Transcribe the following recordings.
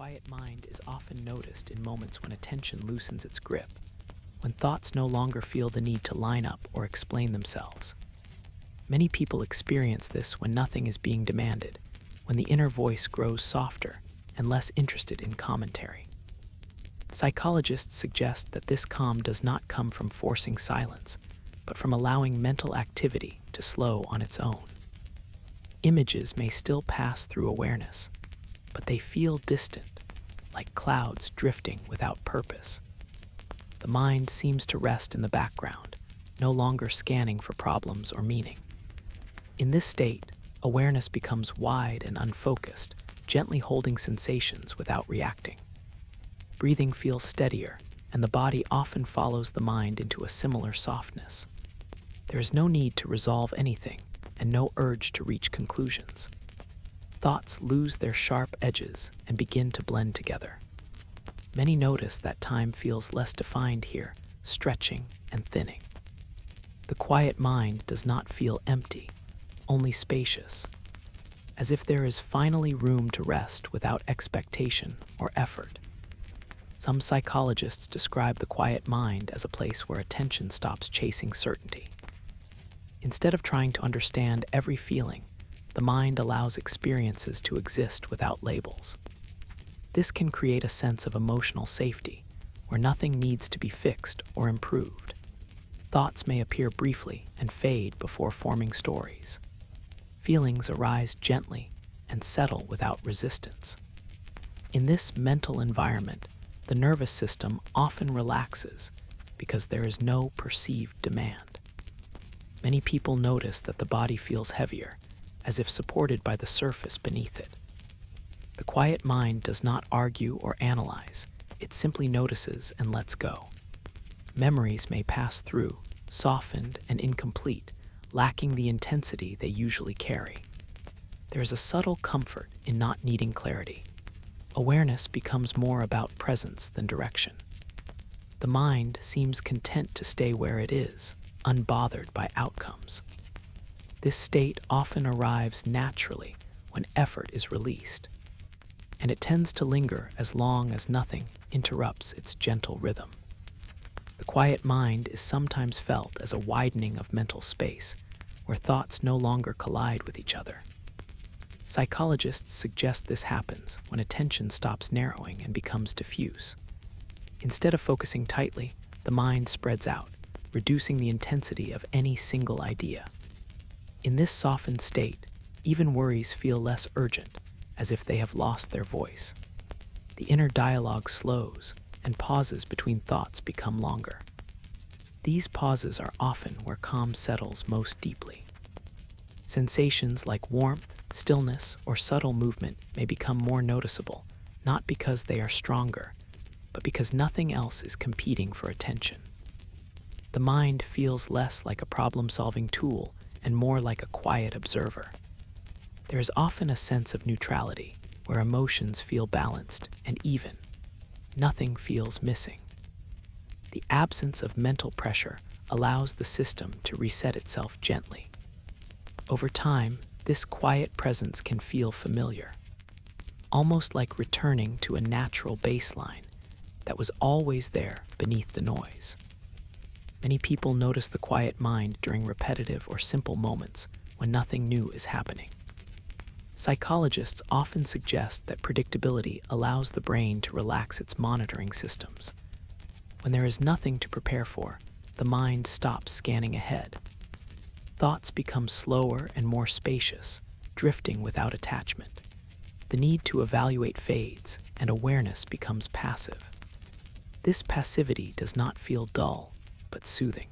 quiet mind is often noticed in moments when attention loosens its grip, when thoughts no longer feel the need to line up or explain themselves. Many people experience this when nothing is being demanded, when the inner voice grows softer and less interested in commentary. Psychologists suggest that this calm does not come from forcing silence, but from allowing mental activity to slow on its own. Images may still pass through awareness, but they feel distant, like clouds drifting without purpose. The mind seems to rest in the background, no longer scanning for problems or meaning. In this state, awareness becomes wide and unfocused, gently holding sensations without reacting. Breathing feels steadier, and the body often follows the mind into a similar softness. There is no need to resolve anything, and no urge to reach conclusions. Thoughts lose their sharp edges and begin to blend together. Many notice that time feels less defined here, stretching and thinning. The quiet mind does not feel empty, only spacious, as if there is finally room to rest without expectation or effort. Some psychologists describe the quiet mind as a place where attention stops chasing certainty. Instead of trying to understand every feeling, the mind allows experiences to exist without labels. This can create a sense of emotional safety, where nothing needs to be fixed or improved. Thoughts may appear briefly and fade before forming stories. Feelings arise gently and settle without resistance. In this mental environment, the nervous system often relaxes because there is no perceived demand. Many people notice that the body feels heavier, as if supported by the surface beneath it. The quiet mind does not argue or analyze, it simply notices and lets go. Memories may pass through, softened and incomplete, lacking the intensity they usually carry. There is a subtle comfort in not needing clarity. Awareness becomes more about presence than direction. The mind seems content to stay where it is, unbothered by outcomes. This state often arrives naturally when effort is released, and it tends to linger as long as nothing interrupts its gentle rhythm. The quiet mind is sometimes felt as a widening of mental space, where thoughts no longer collide with each other. Psychologists suggest this happens when attention stops narrowing and becomes diffuse. Instead of focusing tightly, the mind spreads out, reducing the intensity of any single idea. In this softened state, even worries feel less urgent, as if they have lost their voice. The inner dialogue slows, and pauses between thoughts become longer. These pauses are often where calm settles most deeply. Sensations like warmth, stillness, or subtle movement may become more noticeable, not because they are stronger, but because nothing else is competing for attention. The mind feels less like a problem-solving tool and more like a quiet observer. There is often a sense of neutrality, where emotions feel balanced and even. Nothing feels missing. The absence of mental pressure allows the system to reset itself gently. Over time, this quiet presence can feel familiar, almost like returning to a natural baseline that was always there beneath the noise. Many people notice the quiet mind during repetitive or simple moments when nothing new is happening. Psychologists often suggest that predictability allows the brain to relax its monitoring systems. When there is nothing to prepare for, the mind stops scanning ahead. Thoughts become slower and more spacious, drifting without attachment. The need to evaluate fades, and awareness becomes passive. This passivity does not feel dull, but soothing.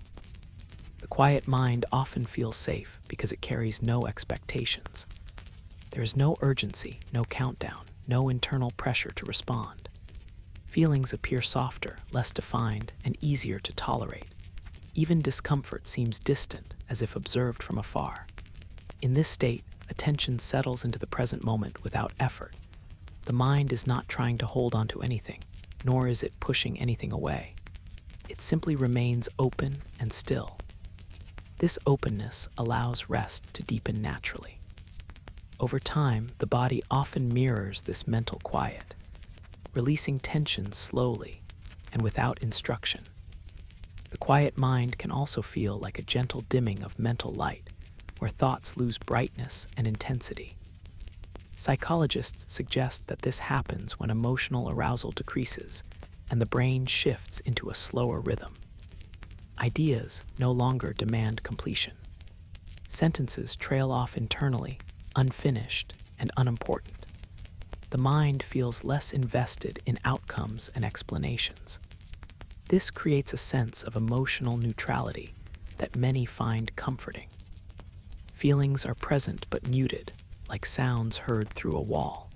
The quiet mind often feels safe because it carries no expectations. There is no urgency, no countdown, no internal pressure to respond. Feelings appear softer, less defined, and easier to tolerate. Even discomfort seems distant, as if observed from afar. In this state, attention settles into the present moment without effort. The mind is not trying to hold on to anything, nor is it pushing anything away. It simply remains open and still. This openness allows rest to deepen naturally. Over time, the body often mirrors this mental quiet. releasing tension slowly and without instruction. The quiet mind can also feel like a gentle dimming of mental light, where thoughts lose brightness and intensity. Psychologists suggest that this happens when emotional arousal decreases and the brain shifts into a slower rhythm. Ideas no longer demand completion. Sentences trail off internally, unfinished and unimportant. The mind feels less invested in outcomes and explanations. This creates a sense of emotional neutrality that many find comforting. Feelings are present but muted, like sounds heard through a wall.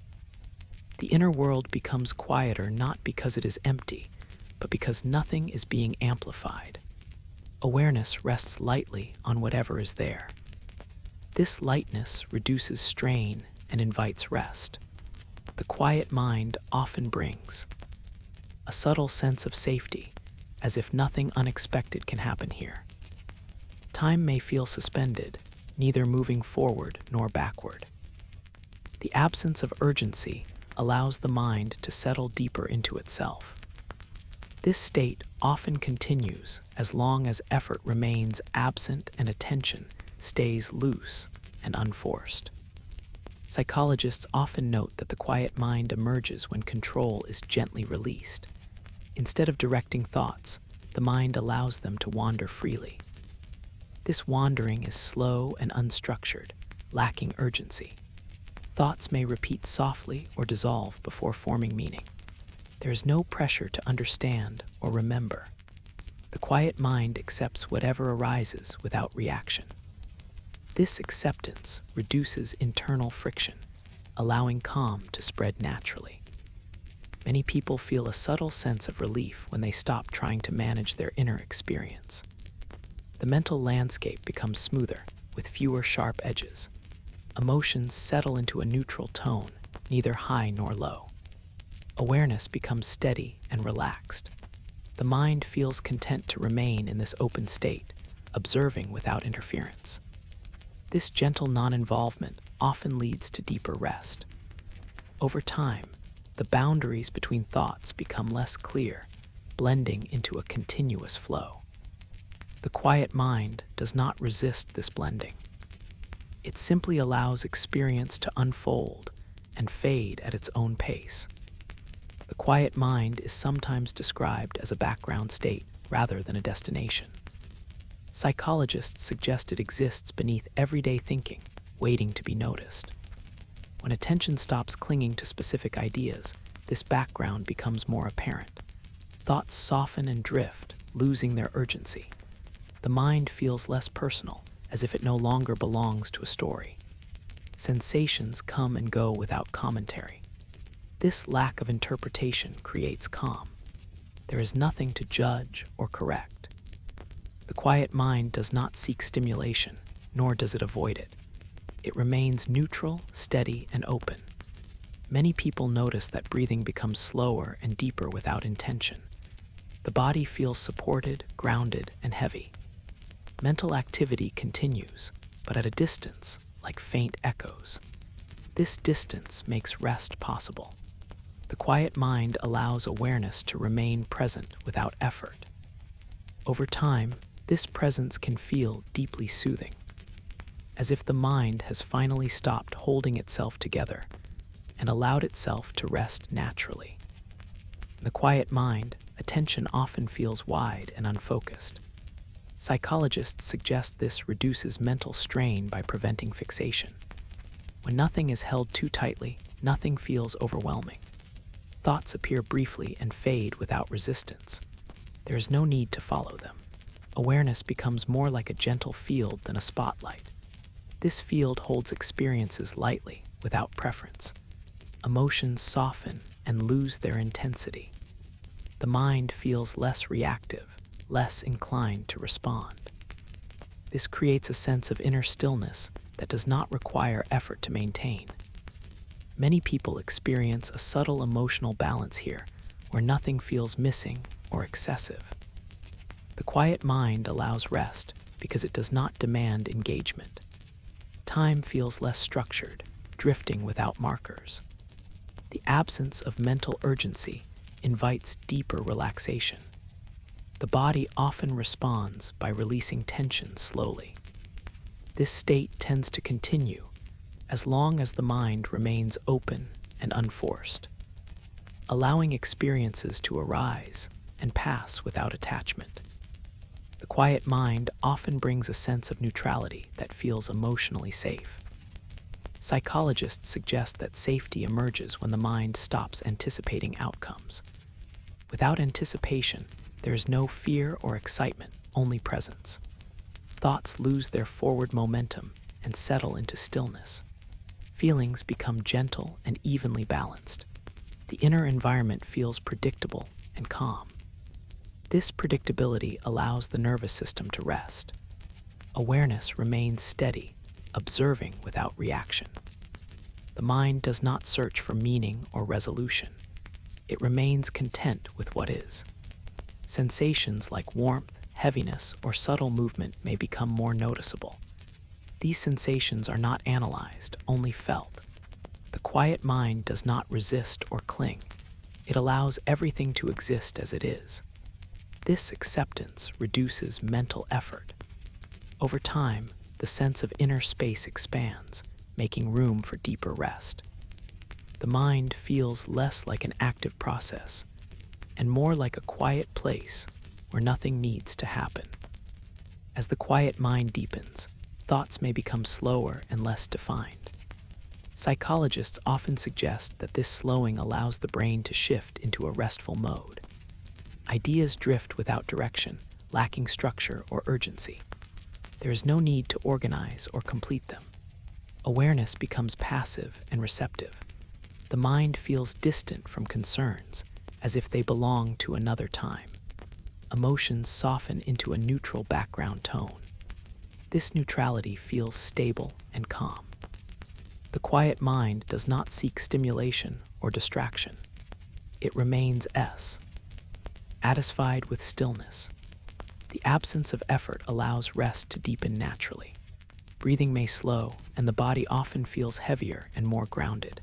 The inner world becomes quieter not because it is empty, but because nothing is being amplified. Awareness rests lightly on whatever is there. This lightness reduces strain and invites rest. The quiet mind often brings a subtle sense of safety, as if nothing unexpected can happen here. Time may feel suspended, neither moving forward nor backward. The absence of urgency allows the mind to settle deeper into itself. This state often continues as long as effort remains absent and attention stays loose and unforced. Psychologists often note that the quiet mind emerges when control is gently released. Instead of directing thoughts, the mind allows them to wander freely. This wandering is slow and unstructured, lacking urgency. Thoughts may repeat softly or dissolve before forming meaning. There is no pressure to understand or remember. The quiet mind accepts whatever arises without reaction. This acceptance reduces internal friction, allowing calm to spread naturally. Many people feel a subtle sense of relief when they stop trying to manage their inner experience. The mental landscape becomes smoother, with fewer sharp edges. Emotions settle into a neutral tone, neither high nor low. Awareness becomes steady and relaxed. The mind feels content to remain in this open state, observing without interference. This gentle non-involvement often leads to deeper rest. Over time, the boundaries between thoughts become less clear, blending into a continuous flow. The quiet mind does not resist this blending. It simply allows experience to unfold and fade at its own pace. The quiet mind is sometimes described as a background state rather than a destination. Psychologists suggest it exists beneath everyday thinking, waiting to be noticed. When attention stops clinging to specific ideas, this background becomes more apparent. Thoughts soften and drift, losing their urgency. The mind feels less personal, as if it no longer belongs to a story. Sensations come and go without commentary. This lack of interpretation creates calm. There is nothing to judge or correct. The quiet mind does not seek stimulation, nor does it avoid it. It remains neutral, steady, and open. Many people notice that breathing becomes slower and deeper without intention. The body feels supported, grounded, and heavy. Mental activity continues, but at a distance, like faint echoes. This distance makes rest possible. The quiet mind allows awareness to remain present without effort. Over time, this presence can feel deeply soothing, as if the mind has finally stopped holding itself together and allowed itself to rest naturally. In the quiet mind, attention often feels wide and unfocused. Psychologists suggest this reduces mental strain by preventing fixation. When nothing is held too tightly, nothing feels overwhelming. Thoughts appear briefly and fade without resistance. There is no need to follow them. Awareness becomes more like a gentle field than a spotlight. This field holds experiences lightly, without preference. Emotions soften and lose their intensity. The mind feels less reactive, less inclined to respond. This creates a sense of inner stillness that does not require effort to maintain. Many people experience a subtle emotional balance here, where nothing feels missing or excessive. The quiet mind allows rest because it does not demand engagement. Time feels less structured, drifting without markers. The absence of mental urgency invites deeper relaxation. The body often responds by releasing tension slowly. This state tends to continue as long as the mind remains open and unforced, allowing experiences to arise and pass without attachment. The quiet mind often brings a sense of neutrality that feels emotionally safe. Psychologists suggest that safety emerges when the mind stops anticipating outcomes. Without anticipation, there is no fear or excitement, only presence. Thoughts lose their forward momentum and settle into stillness. Feelings become gentle and evenly balanced. The inner environment feels predictable and calm. This predictability allows the nervous system to rest. Awareness remains steady, observing without reaction. The mind does not search for meaning or resolution. It remains content with what is. Sensations like warmth, heaviness, or subtle movement may become more noticeable. These sensations are not analyzed, only felt. The quiet mind does not resist or cling. It allows everything to exist as it is. This acceptance reduces mental effort. Over time, the sense of inner space expands, making room for deeper rest. The mind feels less like an active process and more like a quiet place where nothing needs to happen. As the quiet mind deepens, thoughts may become slower and less defined. Psychologists often suggest that this slowing allows the brain to shift into a restful mode. Ideas drift without direction, lacking structure or urgency. There is no need to organize or complete them. Awareness becomes passive and receptive. The mind feels distant from concerns, as if they belong to another time. Emotions soften into a neutral background tone. This neutrality feels stable and calm. The quiet mind does not seek stimulation or distraction. It remains satisfied with stillness. The absence of effort allows rest to deepen naturally. Breathing may slow, and the body often feels heavier and more grounded.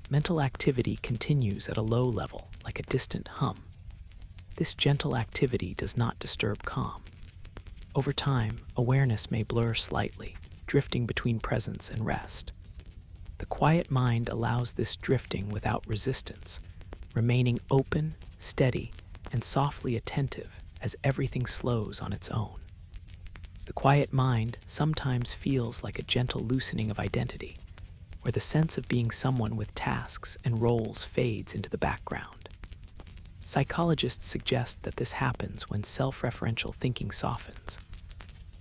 Mental activity continues at a low level, like a distant hum. This gentle activity does not disturb calm. Over time, awareness may blur slightly, drifting between presence and rest. The quiet mind allows this drifting without resistance, remaining open, steady, and softly attentive as everything slows on its own. The quiet mind sometimes feels like a gentle loosening of identity, where the sense of being someone with tasks and roles fades into the background. Psychologists suggest that this happens when self-referential thinking softens.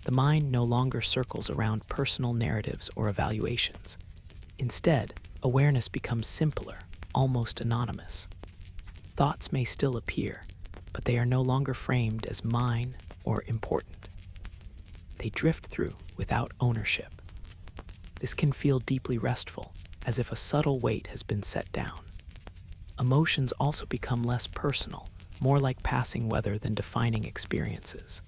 The mind no longer circles around personal narratives or evaluations. Instead, awareness becomes simpler, almost anonymous. Thoughts may still appear, but they are no longer framed as mine or important. They drift through without ownership. This can feel deeply restful, as if a subtle weight has been set down. Emotions also become less personal, more like passing weather than defining experiences.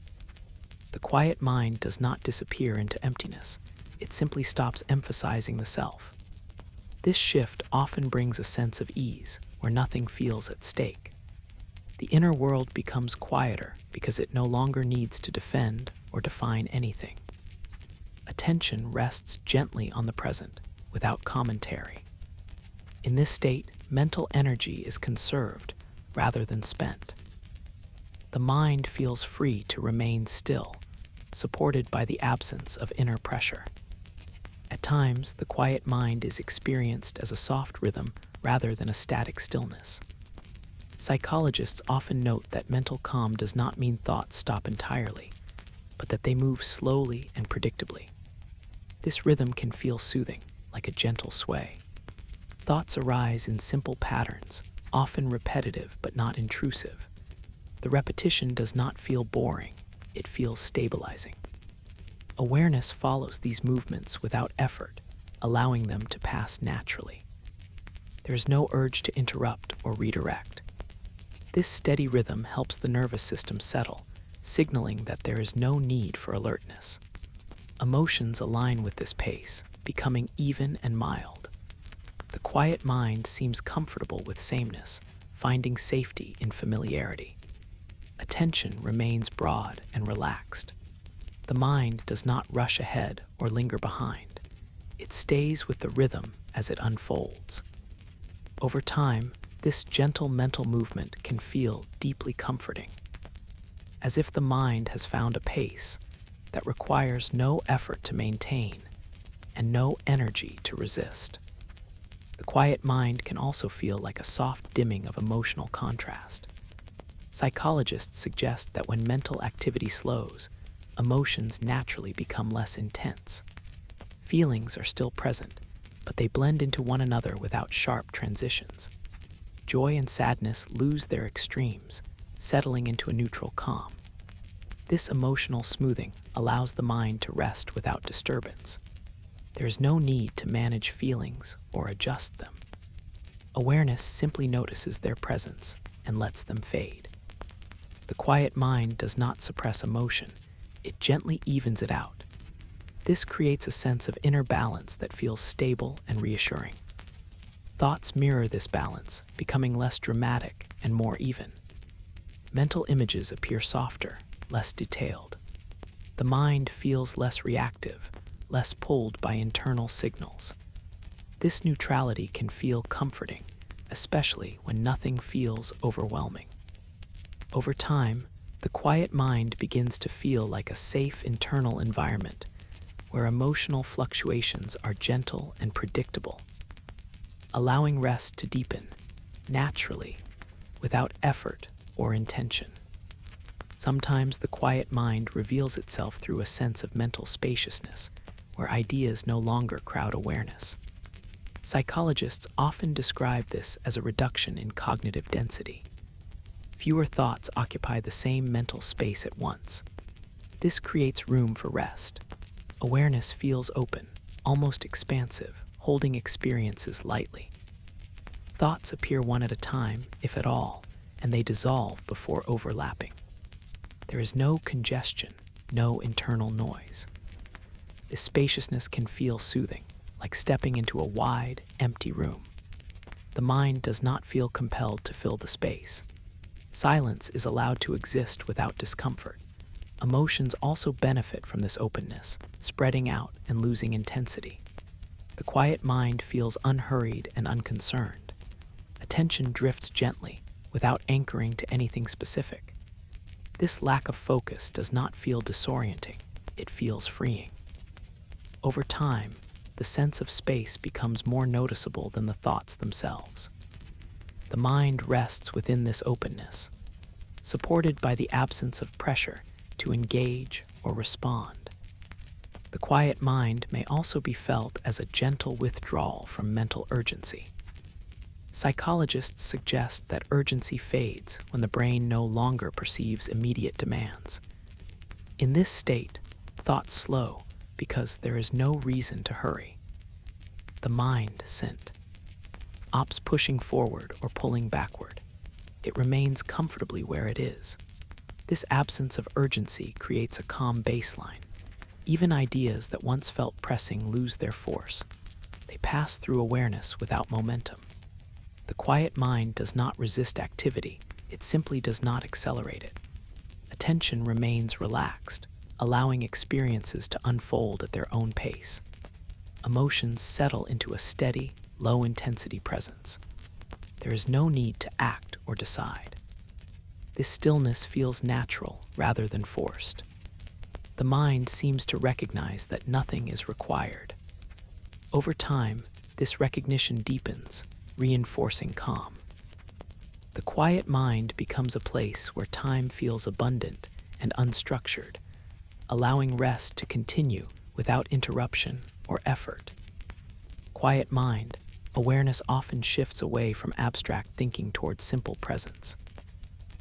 The quiet mind does not disappear into emptiness. It simply stops emphasizing the self. This shift often brings a sense of ease, where nothing feels at stake. The inner world becomes quieter because it no longer needs to defend or define anything. Attention rests gently on the present, without commentary. In this state, mental energy is conserved rather than spent. The mind feels free to remain still, supported by the absence of inner pressure. At times, the quiet mind is experienced as a soft rhythm rather than a static stillness. Psychologists often note that mental calm does not mean thoughts stop entirely, but that they move slowly and predictably. This rhythm can feel soothing, like a gentle sway. Thoughts arise in simple patterns, often repetitive but not intrusive. The repetition does not feel boring, it feels stabilizing. Awareness follows these movements without effort, allowing them to pass naturally. There is no urge to interrupt or redirect. This steady rhythm helps the nervous system settle, signaling that there is no need for alertness. Emotions align with this pace, becoming even and mild. The quiet mind seems comfortable with sameness, finding safety in familiarity. Attention remains broad and relaxed. The mind does not rush ahead or linger behind. It stays with the rhythm as it unfolds. Over time, this gentle mental movement can feel deeply comforting, as if the mind has found a pace that requires no effort to maintain and no energy to resist. The quiet mind can also feel like a soft dimming of emotional contrast. Psychologists suggest that when mental activity slows, emotions naturally become less intense. Feelings are still present, but they blend into one another without sharp transitions. Joy and sadness lose their extremes, settling into a neutral calm. This emotional smoothing allows the mind to rest without disturbance. There is no need to manage feelings or adjust them. Awareness simply notices their presence and lets them fade. The quiet mind does not suppress emotion, it gently evens it out. This creates a sense of inner balance that feels stable and reassuring. Thoughts mirror this balance, becoming less dramatic and more even. Mental images appear softer, less detailed. The mind feels less reactive, less pulled by internal signals. This neutrality can feel comforting, especially when nothing feels overwhelming. Over time, the quiet mind begins to feel like a safe internal environment where emotional fluctuations are gentle and predictable, allowing rest to deepen naturally without effort or intention. Sometimes the quiet mind reveals itself through a sense of mental spaciousness, where ideas no longer crowd awareness. Psychologists often describe this as a reduction in cognitive density. Fewer thoughts occupy the same mental space at once. This creates room for rest. Awareness feels open, almost expansive, holding experiences lightly. Thoughts appear one at a time, if at all, and they dissolve before overlapping. There is no congestion, no internal noise. This spaciousness can feel soothing, like stepping into a wide, empty room. The mind does not feel compelled to fill the space. Silence is allowed to exist without discomfort. Emotions also benefit from this openness, spreading out and losing intensity. The quiet mind feels unhurried and unconcerned. Attention drifts gently, without anchoring to anything specific. This lack of focus does not feel disorienting, it feels freeing. Over time, the sense of space becomes more noticeable than the thoughts themselves. The mind rests within this openness, supported by the absence of pressure to engage or respond. The quiet mind may also be felt as a gentle withdrawal from mental urgency. Psychologists suggest that urgency fades when the brain no longer perceives immediate demands. In this state, thoughts slow because there is no reason to hurry. The mind opts pushing forward or pulling backward. It remains comfortably where it is. This absence of urgency creates a calm baseline. Even ideas that once felt pressing lose their force. They pass through awareness without momentum. The quiet mind does not resist activity, it simply does not accelerate it. Attention remains relaxed, allowing experiences to unfold at their own pace. Emotions settle into a steady, low-intensity presence. There is no need to act or decide. This stillness feels natural rather than forced. The mind seems to recognize that nothing is required. Over time, this recognition deepens, reinforcing calm. The quiet mind becomes a place where time feels abundant and unstructured, allowing rest to continue without interruption or effort. Quiet mind, awareness often shifts away from abstract thinking towards simple presence.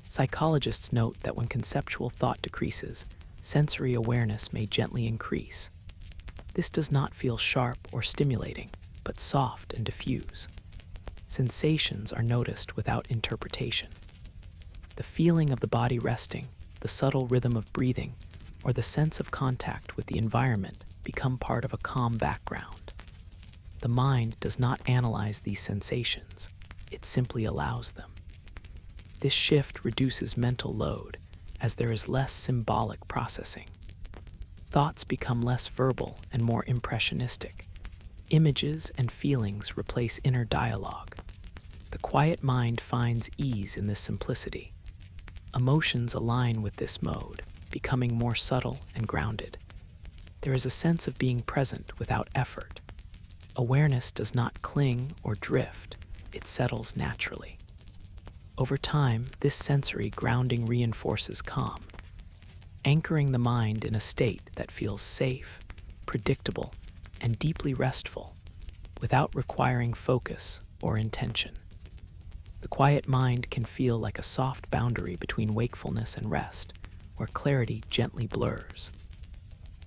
Psychologists note that when conceptual thought decreases, sensory awareness may gently increase. This does not feel sharp or stimulating, but soft and diffuse. Sensations are noticed without interpretation. The feeling of the body resting, the subtle rhythm of breathing, or the sense of contact with the environment become part of a calm background. The mind does not analyze these sensations, it simply allows them. This shift reduces mental load as there is less symbolic processing. Thoughts become less verbal and more impressionistic. Images and feelings replace inner dialogue. The quiet mind finds ease in this simplicity. Emotions align with this mode, becoming more subtle and grounded. There is a sense of being present without effort. Awareness does not cling or drift, it settles naturally. Over time, this sensory grounding reinforces calm, anchoring the mind in a state that feels safe, predictable, and deeply restful, without requiring focus or intention. The quiet mind can feel like a soft boundary between wakefulness and rest, where clarity gently blurs.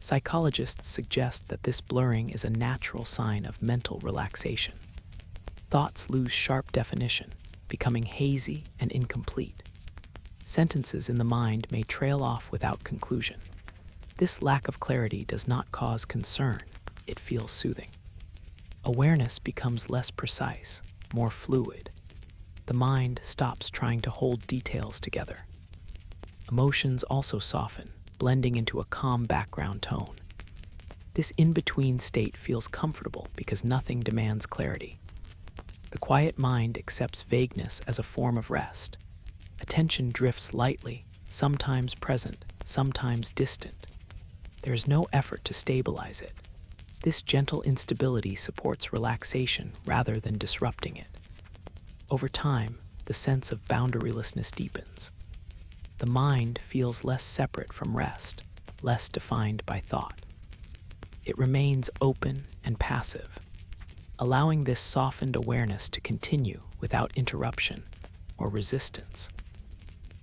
Psychologists suggest that this blurring is a natural sign of mental relaxation. Thoughts lose sharp definition, becoming hazy and incomplete. Sentences in the mind may trail off without conclusion. This lack of clarity does not cause concern, it feels soothing. Awareness becomes less precise, more fluid. The mind stops trying to hold details together. Emotions also soften, blending into a calm background tone. This in-between state feels comfortable because nothing demands clarity. The quiet mind accepts vagueness as a form of rest. Attention drifts lightly, sometimes present, sometimes distant. There is no effort to stabilize it. This gentle instability supports relaxation rather than disrupting it. Over time, the sense of boundarylessness deepens. The mind feels less separate from rest, less defined by thought. It remains open and passive, allowing this softened awareness to continue without interruption or resistance.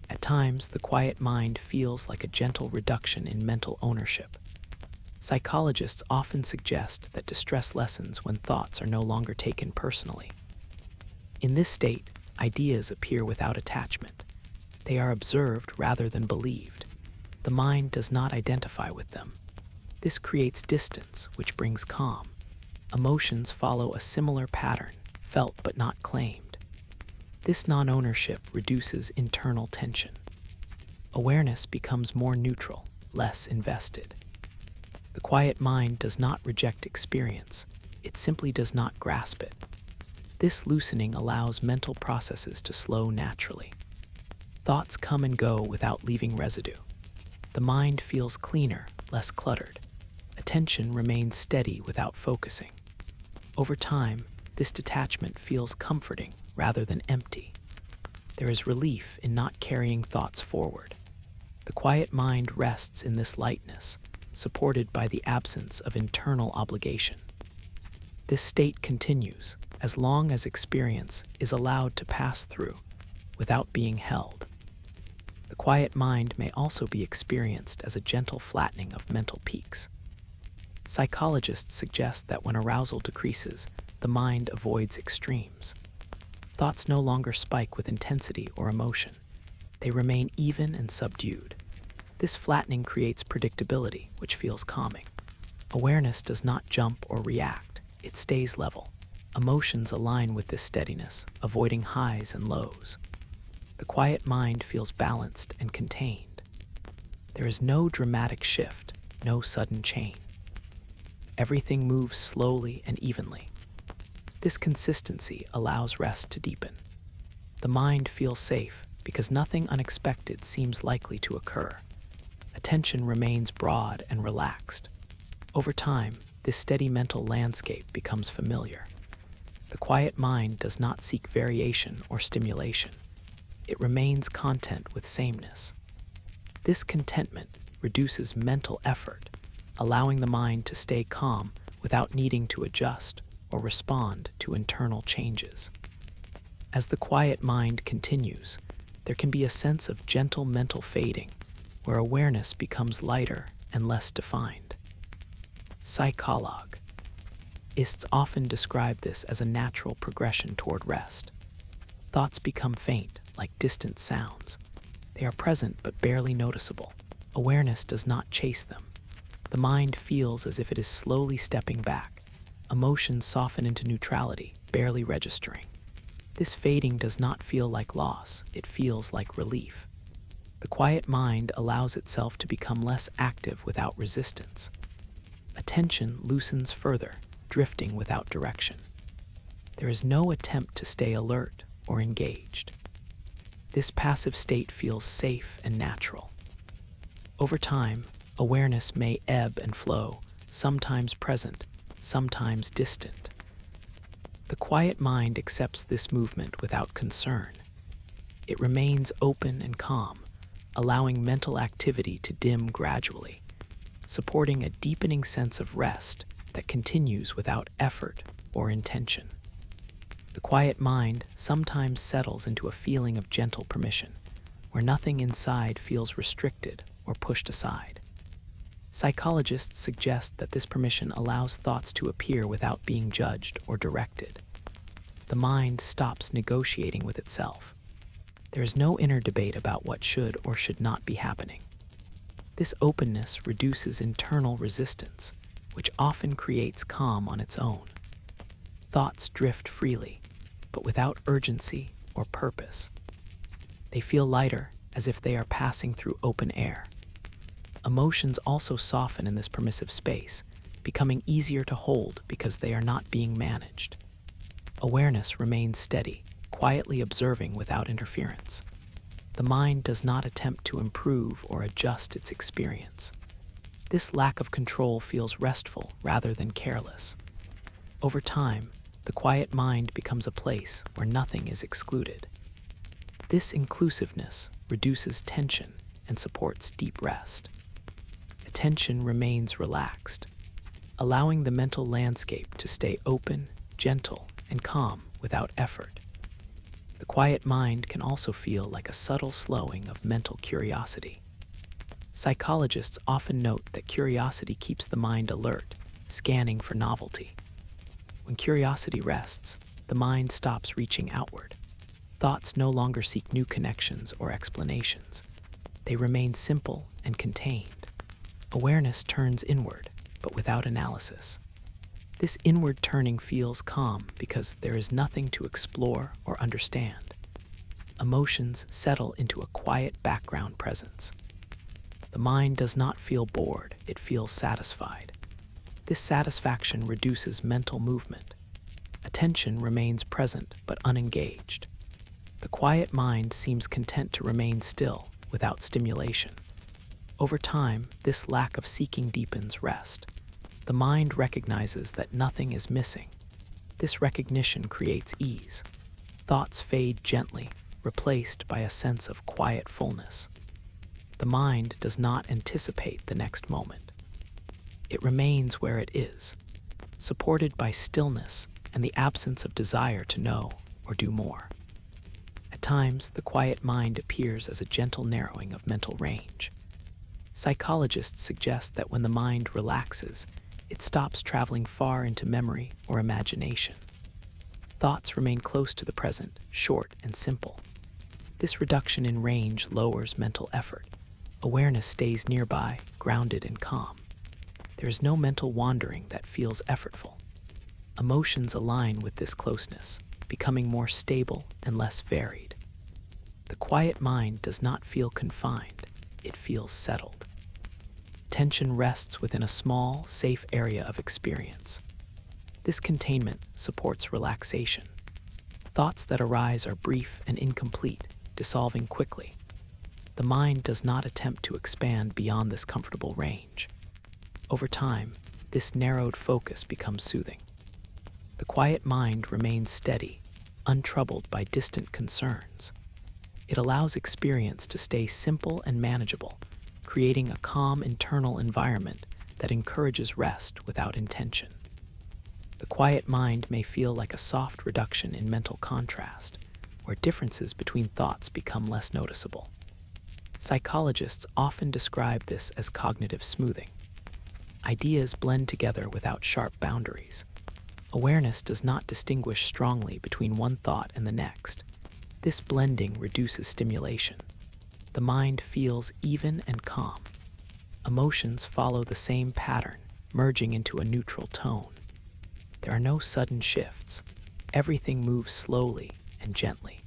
At times, the quiet mind feels like a gentle reduction in mental ownership. Psychologists often suggest that distress lessens when thoughts are no longer taken personally. In this state, ideas appear without attachment. They are observed rather than believed. The mind does not identify with them. This creates distance, which brings calm. Emotions follow a similar pattern, felt but not claimed. This non-ownership reduces internal tension. Awareness becomes more neutral, less invested. The quiet mind does not reject experience, it simply does not grasp it. This loosening allows mental processes to slow naturally. Thoughts come and go without leaving residue. The mind feels cleaner, less cluttered. Attention remains steady without focusing. Over time, this detachment feels comforting rather than empty. There is relief in not carrying thoughts forward. The quiet mind rests in this lightness, supported by the absence of internal obligation. This state continues as long as experience is allowed to pass through without being held. The quiet mind may also be experienced as a gentle flattening of mental peaks. Psychologists suggest that when arousal decreases, the mind avoids extremes. Thoughts no longer spike with intensity or emotion. They remain even and subdued. This flattening creates predictability, which feels calming. Awareness does not jump or react, it stays level. Emotions align with this steadiness, avoiding highs and lows. The quiet mind feels balanced and contained. There is no dramatic shift, no sudden change. Everything moves slowly and evenly. This consistency allows rest to deepen. The mind feels safe because nothing unexpected seems likely to occur. Attention remains broad and relaxed. Over time, this steady mental landscape becomes familiar. The quiet mind does not seek variation or stimulation. It remains content with sameness. This contentment reduces mental effort, allowing the mind to stay calm without needing to adjust or respond to internal changes. As the quiet mind continues, there can be a sense of gentle mental fading, where awareness becomes lighter and less defined. Psychologists often describe this as a natural progression toward rest. Thoughts become faint, like distant sounds. They are present but barely noticeable. Awareness does not chase them. The mind feels as if it is slowly stepping back, Emotions soften into neutrality, barely registering. This fading does not feel like loss, it feels like relief. The quiet mind allows itself to become less active without resistance. Attention loosens further, drifting without direction. There is no attempt to stay alert or engaged. This passive state feels safe and natural. Over time, awareness may ebb and flow, sometimes present, sometimes distant. The quiet mind accepts this movement without concern. It remains open and calm, allowing mental activity to dim gradually, supporting a deepening sense of rest that continues without effort or intention. The quiet mind sometimes settles into a feeling of gentle permission, where nothing inside feels restricted or pushed aside. Psychologists suggest that this permission allows thoughts to appear without being judged or directed. The mind stops negotiating with itself. There is no inner debate about what should or should not be happening. This openness reduces internal resistance, which often creates calm on its own. Thoughts drift freely, but without urgency or purpose. They feel lighter, as if they are passing through open air. Emotions also soften in this permissive space, becoming easier to hold because they are not being managed. Awareness remains steady, quietly observing without interference. The mind does not attempt to improve or adjust its experience. This lack of control feels restful rather than careless. Over time, the quiet mind becomes a place where nothing is excluded. This inclusiveness reduces tension and supports deep rest. Attention remains relaxed, allowing the mental landscape to stay open, gentle, and calm without effort. The quiet mind can also feel like a subtle slowing of mental curiosity. Psychologists often note that curiosity keeps the mind alert, scanning for novelty. When curiosity rests, the mind stops reaching outward. Thoughts no longer seek new connections or explanations. They remain simple and contained. Awareness turns inward, but without analysis. This inward turning feels calm because there is nothing to explore or understand. Emotions settle into a quiet background presence. The mind does not feel bored, it feels satisfied. This satisfaction reduces mental movement. Attention remains present but unengaged. The quiet mind seems content to remain still, without stimulation. Over time, this lack of seeking deepens rest. The mind recognizes that nothing is missing. This recognition creates ease. Thoughts fade gently, replaced by a sense of quiet fullness. The mind does not anticipate the next moment. It remains where it is, supported by stillness and the absence of desire to know or do more. At times, the quiet mind appears as a gentle narrowing of mental range. Psychologists suggest that when the mind relaxes, it stops traveling far into memory or imagination. Thoughts remain close to the present, short and simple. This reduction in range lowers mental effort. Awareness stays nearby, grounded and calm. There is no mental wandering that feels effortful. Emotions align with this closeness, becoming more stable and less varied. The quiet mind does not feel confined, it feels settled. Tension rests within a small, safe area of experience. This containment supports relaxation. Thoughts that arise are brief and incomplete, dissolving quickly. The mind does not attempt to expand beyond this comfortable range. Over time, this narrowed focus becomes soothing. The quiet mind remains steady, untroubled by distant concerns. It allows experience to stay simple and manageable, creating a calm internal environment that encourages rest without intention. The quiet mind may feel like a soft reduction in mental contrast, where differences between thoughts become less noticeable. Psychologists often describe this as cognitive smoothing. Ideas blend together without sharp boundaries. Awareness does not distinguish strongly between one thought and the next. This blending reduces stimulation. The mind feels even and calm. Emotions follow the same pattern, merging into a neutral tone. There are no sudden shifts. Everything moves slowly and gently.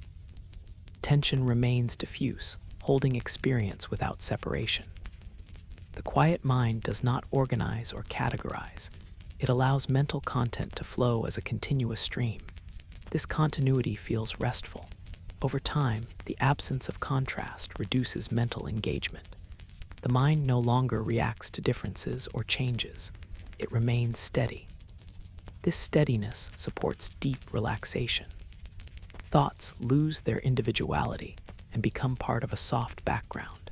Tension remains diffuse, holding experience without separation. The quiet mind does not organize or categorize. It allows mental content to flow as a continuous stream. This continuity feels restful. Over time, the absence of contrast reduces mental engagement. The mind no longer reacts to differences or changes. It remains steady. This steadiness supports deep relaxation. Thoughts lose their individuality and become part of a soft background.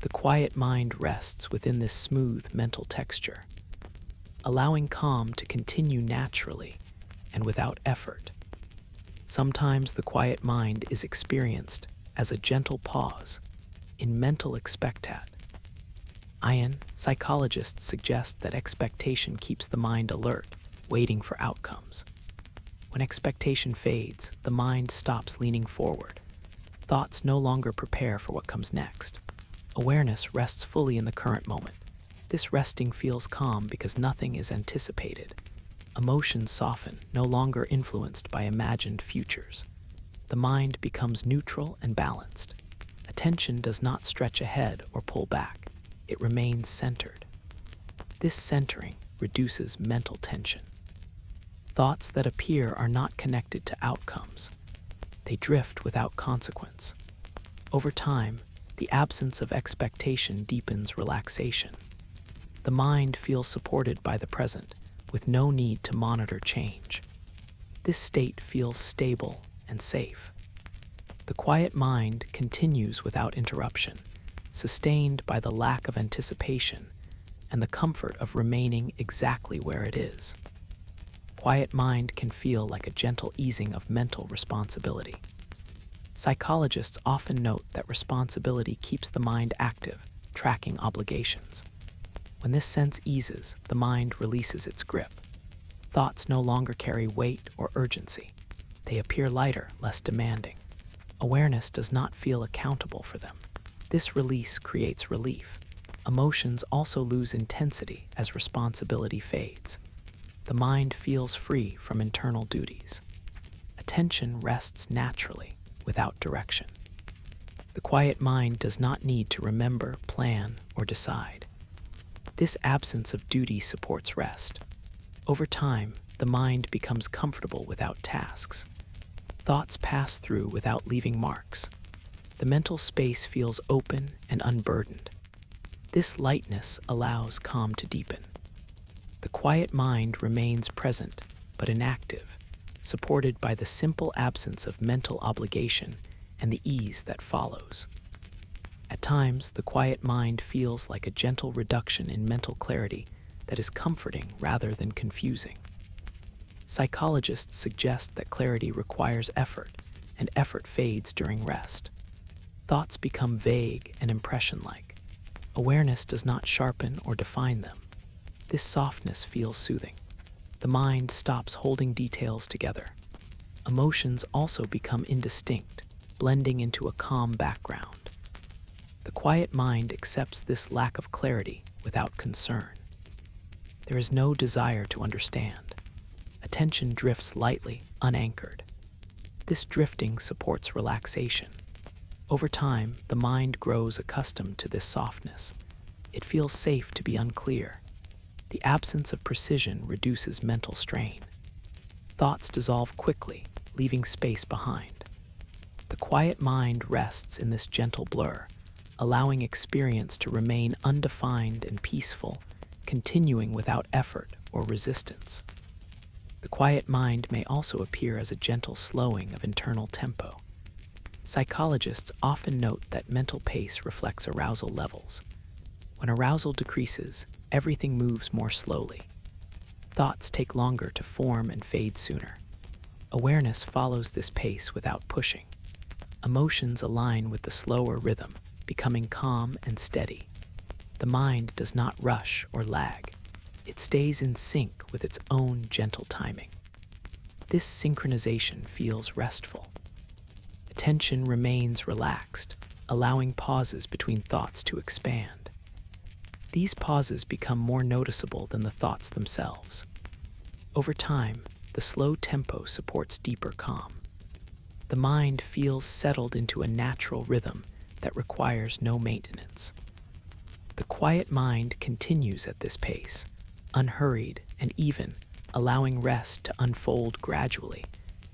The quiet mind rests within this smooth mental texture, allowing calm to continue naturally and without effort. Sometimes the quiet mind is experienced as a gentle pause in mental expectat. Psychologists suggest that expectation keeps the mind alert, waiting for outcomes. When expectation fades, the mind stops leaning forward. Thoughts no longer prepare for what comes next. Awareness rests fully in the current moment. This resting feels calm because nothing is anticipated. Emotions soften, no longer influenced by imagined futures. The mind becomes neutral and balanced. Attention does not stretch ahead or pull back. It remains centered. This centering reduces mental tension. Thoughts that appear are not connected to outcomes. They drift without consequence. Over time, the absence of expectation deepens relaxation. The mind feels supported by the present, with no need to monitor change. This state feels stable and safe. The quiet mind continues without interruption, sustained by the lack of anticipation and the comfort of remaining exactly where it is. Quiet mind can feel like a gentle easing of mental responsibility. Psychologists often note that responsibility keeps the mind active, tracking obligations. When this sense eases, the mind releases its grip. Thoughts no longer carry weight or urgency. They appear lighter, less demanding. Awareness does not feel accountable for them. This release creates relief. Emotions also lose intensity as responsibility fades. The mind feels free from internal duties. Attention rests naturally, without direction. The quiet mind does not need to remember, plan, or decide. This absence of duty supports rest. Over time, the mind becomes comfortable without tasks. Thoughts pass through without leaving marks. The mental space feels open and unburdened. This lightness allows calm to deepen. The quiet mind remains present but inactive, supported by the simple absence of mental obligation and the ease that follows. At times, the quiet mind feels like a gentle reduction in mental clarity that is comforting rather than confusing. Psychologists suggest that clarity requires effort, and effort fades during rest. Thoughts become vague and impression-like. Awareness does not sharpen or define them. This softness feels soothing. The mind stops holding details together. Emotions also become indistinct, blending into a calm background. The quiet mind accepts this lack of clarity without concern. There is no desire to understand. Attention drifts lightly, unanchored. This drifting supports relaxation. Over time, the mind grows accustomed to this softness. It feels safe to be unclear. The absence of precision reduces mental strain. Thoughts dissolve quickly, leaving space behind. The quiet mind rests in this gentle blur, allowing experience to remain undefined and peaceful, continuing without effort or resistance. The quiet mind may also appear as a gentle slowing of internal tempo. Psychologists often note that mental pace reflects arousal levels. When arousal decreases, everything moves more slowly. Thoughts take longer to form and fade sooner. Awareness follows this pace without pushing. Emotions align with the slower rhythm, becoming calm and steady. The mind does not rush or lag. It stays in sync with its own gentle timing. This synchronization feels restful. Attention remains relaxed, allowing pauses between thoughts to expand. These pauses become more noticeable than the thoughts themselves. Over time, the slow tempo supports deeper calm. The mind feels settled into a natural rhythm that requires no maintenance. The quiet mind continues at this pace, unhurried and even, allowing rest to unfold gradually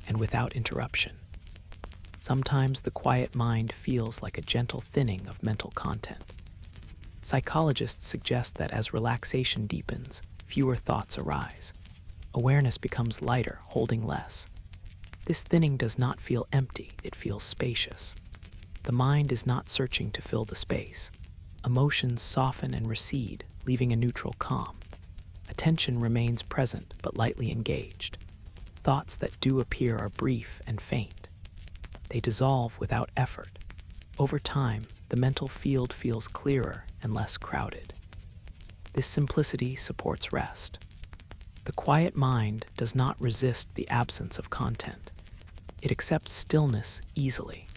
and without interruption. Sometimes the quiet mind feels like a gentle thinning of mental content. Psychologists suggest that as relaxation deepens, fewer thoughts arise. Awareness becomes lighter, holding less. This thinning does not feel empty, it feels spacious. The mind is not searching to fill the space. Emotions soften and recede, leaving a neutral calm. Attention remains present but lightly engaged. Thoughts that do appear are brief and faint. They dissolve without effort. Over time, the mental field feels clearer and less crowded. This simplicity supports rest. The quiet mind does not resist the absence of content. It accepts stillness easily.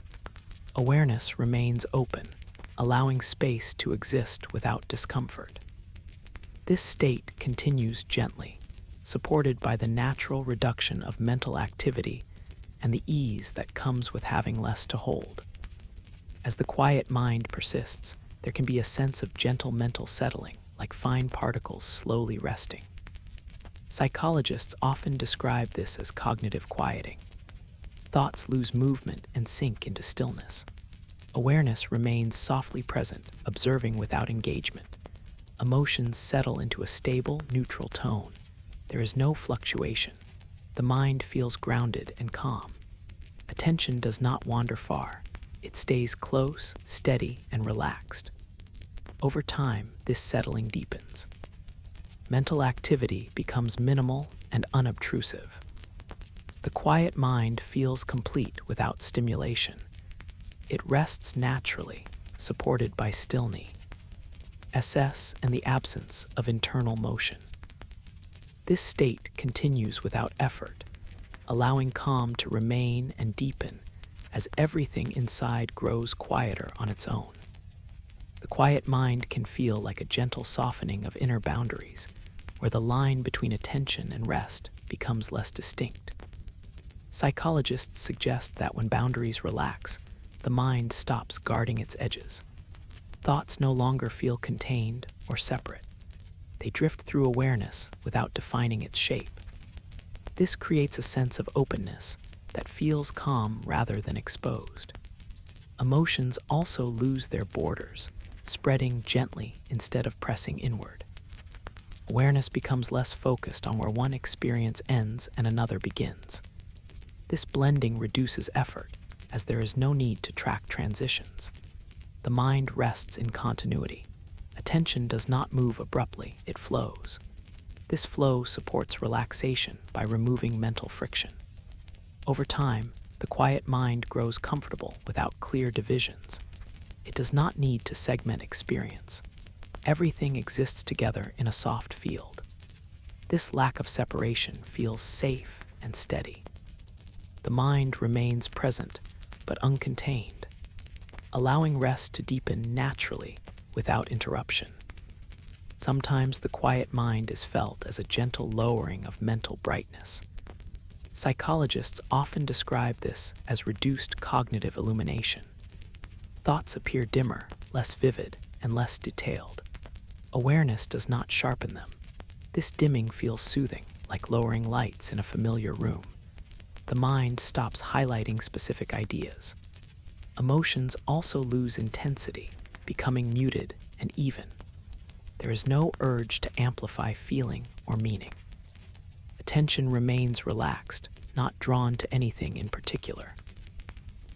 Awareness remains open, allowing space to exist without discomfort. This state continues gently, supported by the natural reduction of mental activity and the ease that comes with having less to hold. As the quiet mind persists, there can be a sense of gentle mental settling, like fine particles slowly resting. Psychologists often describe this as cognitive quieting. Thoughts lose movement and sink into stillness. Awareness remains softly present, observing without engagement. Emotions settle into a stable, neutral tone. There is no fluctuation. The mind feels grounded and calm. Attention does not wander far. It stays close, steady, and relaxed. Over time, this settling deepens. Mental activity becomes minimal and unobtrusive. The quiet mind feels complete without stimulation. It rests naturally, supported by stillness and the absence of internal motion. This state continues without effort, allowing calm to remain and deepen as everything inside grows quieter on its own. The quiet mind can feel like a gentle softening of inner boundaries, where the line between attention and rest becomes less distinct. Psychologists suggest that when boundaries relax, the mind stops guarding its edges. Thoughts no longer feel contained or separate. They drift through awareness without defining its shape. This creates a sense of openness that feels calm rather than exposed. Emotions also lose their borders, spreading gently instead of pressing inward. Awareness becomes less focused on where one experience ends and another begins. This blending reduces effort, as there is no need to track transitions. The mind rests in continuity. Attention does not move abruptly, it flows. This flow supports relaxation by removing mental friction. Over time, the quiet mind grows comfortable without clear divisions. It does not need to segment experience. Everything exists together in a soft field. This lack of separation feels safe and steady. The mind remains present, but uncontained, allowing rest to deepen naturally without interruption. Sometimes the quiet mind is felt as a gentle lowering of mental brightness. Psychologists often describe this as reduced cognitive illumination. Thoughts appear dimmer, less vivid, and less detailed. Awareness does not sharpen them. This dimming feels soothing, like lowering lights in a familiar room. The mind stops highlighting specific ideas. Emotions also lose intensity, becoming muted and even. There is no urge to amplify feeling or meaning. Attention remains relaxed, not drawn to anything in particular.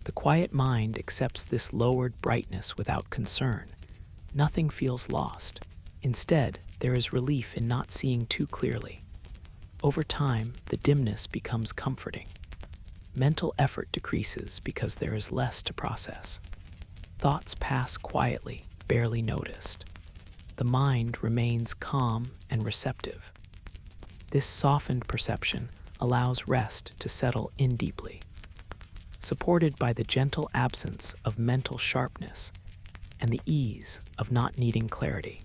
The quiet mind accepts this lowered brightness without concern. Nothing feels lost. Instead, there is relief in not seeing too clearly. Over time, the dimness becomes comforting. Mental effort decreases because there is less to process. Thoughts pass quietly, barely noticed. The mind remains calm and receptive. This softened perception allows rest to settle in deeply, supported by the gentle absence of mental sharpness and the ease of not needing clarity.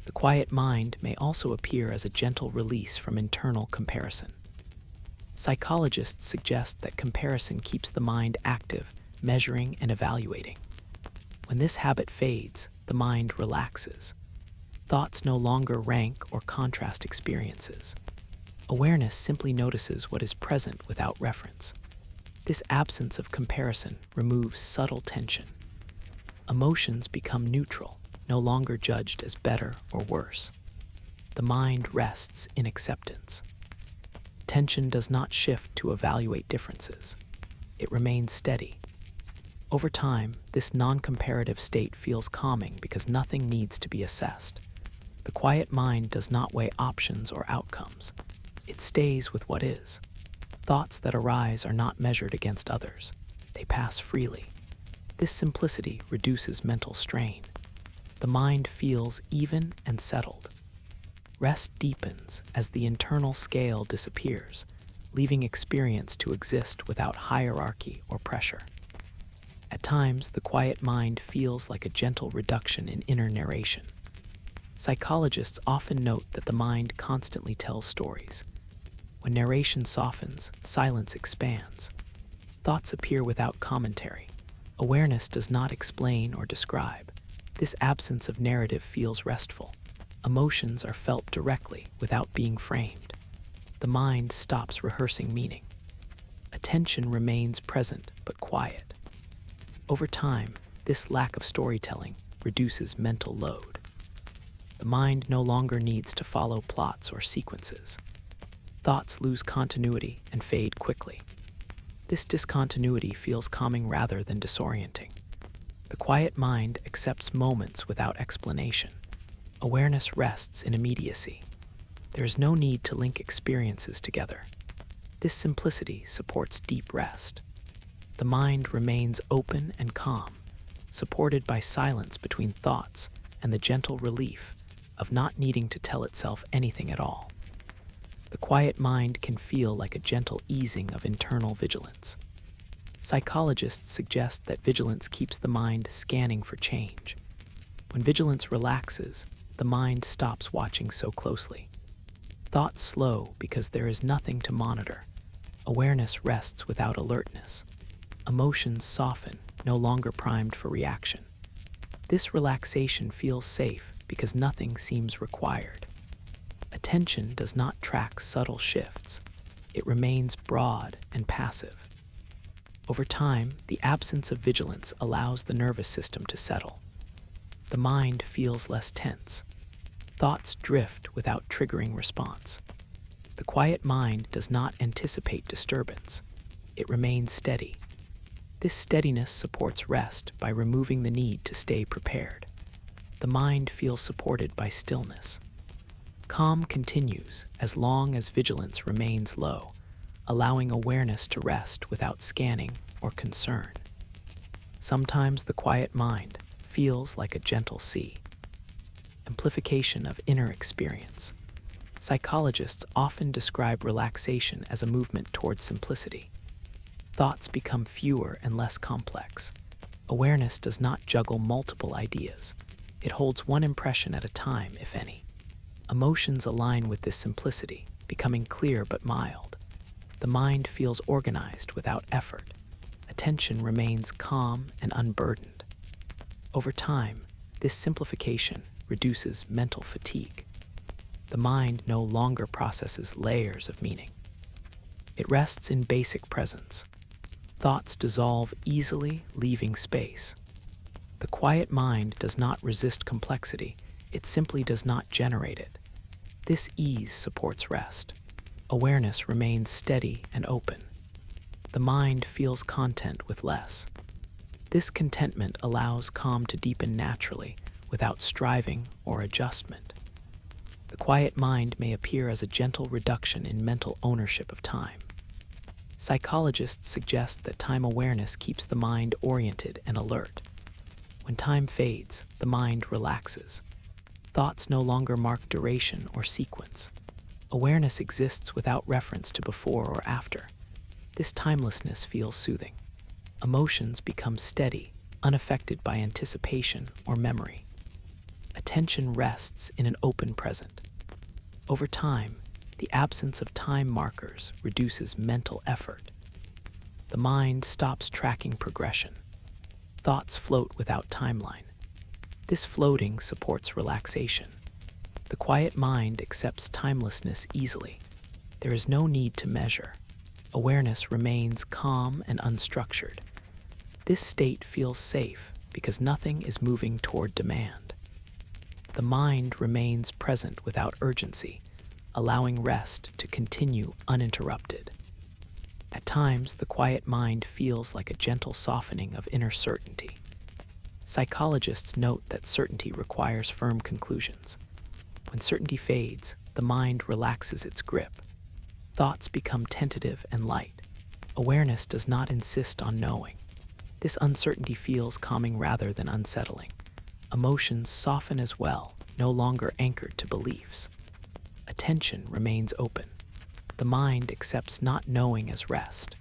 The quiet mind may also appear as a gentle release from internal comparison. Psychologists suggest that comparison keeps the mind active, measuring and evaluating. When this habit fades, the mind relaxes. Thoughts no longer rank or contrast experiences. Awareness simply notices what is present without reference. This absence of comparison removes subtle tension. Emotions become neutral, no longer judged as better or worse. The mind rests in acceptance. Tension does not shift to evaluate differences. It remains steady. Over time, this non-comparative state feels calming because nothing needs to be assessed. The quiet mind does not weigh options or outcomes. It stays with what is. Thoughts that arise are not measured against others. They pass freely. This simplicity reduces mental strain. The mind feels even and settled. Rest deepens as the internal scale disappears, leaving experience to exist without hierarchy or pressure. At times, the quiet mind feels like a gentle reduction in inner narration. Psychologists often note that the mind constantly tells stories. When narration softens, silence expands. Thoughts appear without commentary. Awareness does not explain or describe. This absence of narrative feels restful. Emotions are felt directly without being framed. The mind stops rehearsing meaning. Attention remains present but quiet. Over time, this lack of storytelling reduces mental load. The mind no longer needs to follow plots or sequences. Thoughts lose continuity and fade quickly. This discontinuity feels calming rather than disorienting. The quiet mind accepts moments without explanation. Awareness rests in immediacy. There is no need to link experiences together. This simplicity supports deep rest. The mind remains open and calm, supported by silence between thoughts and the gentle relief of not needing to tell itself anything at all. The quiet mind can feel like a gentle easing of internal vigilance. Psychologists suggest that vigilance keeps the mind scanning for change. When vigilance relaxes, the mind stops watching so closely. Thoughts slow because there is nothing to monitor. Awareness rests without alertness. Emotions soften, no longer primed for reaction. This relaxation feels safe because nothing seems required. Attention does not track subtle shifts. It remains broad and passive. Over time, the absence of vigilance allows the nervous system to settle. The mind feels less tense. Thoughts drift without triggering response. The quiet mind does not anticipate disturbance. It remains steady. This steadiness supports rest by removing the need to stay prepared. The mind feels supported by stillness. Calm continues as long as vigilance remains low, allowing awareness to rest without scanning or concern. Sometimes the quiet mind feels like a gentle sea. Amplification of inner experience. Psychologists often describe relaxation as a movement towards simplicity. Thoughts become fewer and less complex. Awareness does not juggle multiple ideas. It holds one impression at a time, if any. Emotions align with this simplicity, becoming clear but mild. The mind feels organized without effort. Attention remains calm and unburdened. Over time, this simplification reduces mental fatigue. The mind no longer processes layers of meaning. It rests in basic presence. Thoughts dissolve easily, leaving space. The quiet mind does not resist complexity, it simply does not generate it. This ease supports rest. Awareness remains steady and open. The mind feels content with less. This contentment allows calm to deepen naturally, without striving or adjustment. The quiet mind may appear as a gentle reduction in mental ownership of time. Psychologists suggest that time awareness keeps the mind oriented and alert. When time fades, the mind relaxes. Thoughts no longer mark duration or sequence. Awareness exists without reference to before or after. This timelessness feels soothing. Emotions become steady, unaffected by anticipation or memory. Attention rests in an open present. Over time, the absence of time markers reduces mental effort. The mind stops tracking progression. Thoughts float without timeline. This floating supports relaxation. The quiet mind accepts timelessness easily. There is no need to measure. Awareness remains calm and unstructured. This state feels safe because nothing is moving toward demand. The mind remains present without urgency, allowing rest to continue uninterrupted. At times, the quiet mind feels like a gentle softening of inner certainty. Psychologists note that certainty requires firm conclusions. When certainty fades, the mind relaxes its grip. Thoughts become tentative and light. Awareness does not insist on knowing. This uncertainty feels calming rather than unsettling. Emotions soften as well, no longer anchored to beliefs. Attention remains open. The mind accepts not knowing as rest.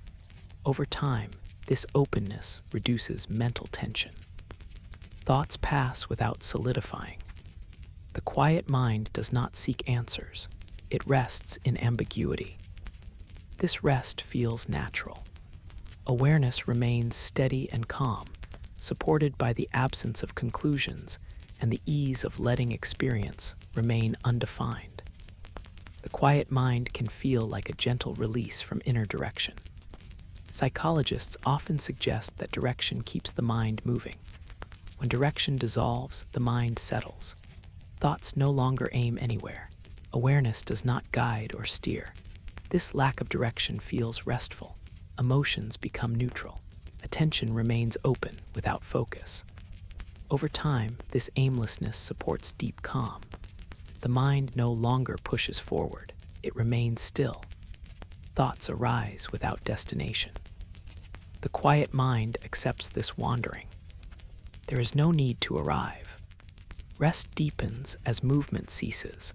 Over time, this openness reduces mental tension. Thoughts pass without solidifying. The quiet mind does not seek answers. It rests in ambiguity. This rest feels natural. Awareness remains steady and calm, supported by the absence of conclusions and the ease of letting experience remain undefined. The quiet mind can feel like a gentle release from inner direction. Psychologists often suggest that direction keeps the mind moving. When direction dissolves, the mind settles. Thoughts no longer aim anywhere. Awareness does not guide or steer. This lack of direction feels restful. Emotions become neutral. Attention remains open without focus. Over time, this aimlessness supports deep calm. The mind no longer pushes forward. It remains still. Thoughts arise without destination. The quiet mind accepts this wandering. There is no need to arrive. Rest deepens as movement ceases,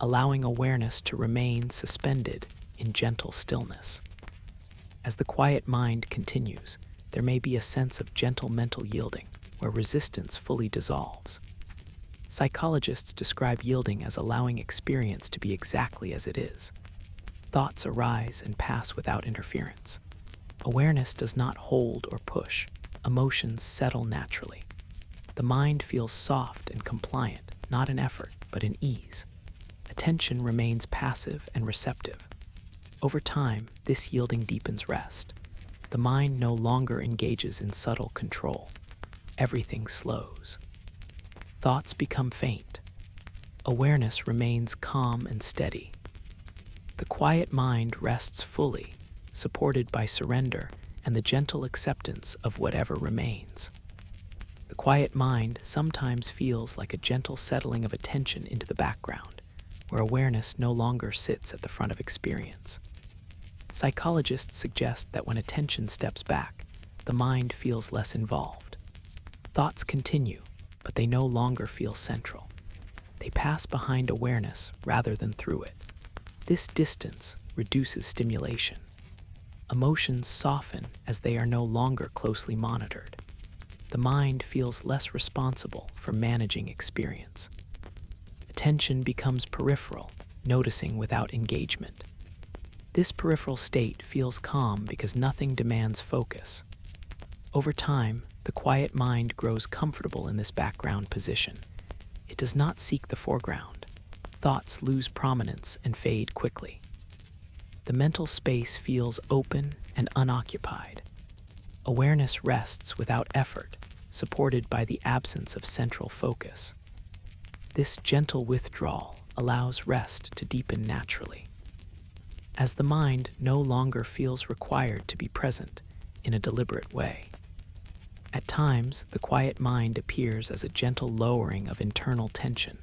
allowing awareness to remain suspended in gentle stillness. As the quiet mind continues, there may be a sense of gentle mental yielding, where resistance fully dissolves. Psychologists describe yielding as allowing experience to be exactly as it is. Thoughts arise and pass without interference. Awareness does not hold or push. Emotions settle naturally. The mind feels soft and compliant, not in effort, but in ease. Attention remains passive and receptive. Over time, this yielding deepens rest. The mind no longer engages in subtle control. Everything slows. Thoughts become faint. Awareness remains calm and steady. The quiet mind rests fully, supported by surrender and the gentle acceptance of whatever remains. The quiet mind sometimes feels like a gentle settling of attention into the background, where awareness no longer sits at the front of experience. Psychologists suggest that when attention steps back, the mind feels less involved. Thoughts continue, but they no longer feel central. They pass behind awareness rather than through it. This distance reduces stimulation. Emotions soften as they are no longer closely monitored. The mind feels less responsible for managing experience. Attention becomes peripheral, noticing without engagement. This peripheral state feels calm because nothing demands focus. Over time, the quiet mind grows comfortable in this background position. It does not seek the foreground. Thoughts lose prominence and fade quickly. The mental space feels open and unoccupied. Awareness rests without effort, supported by the absence of central focus. This gentle withdrawal allows rest to deepen naturally. As the mind no longer feels required to be present in a deliberate way. At times, the quiet mind appears as a gentle lowering of internal tension,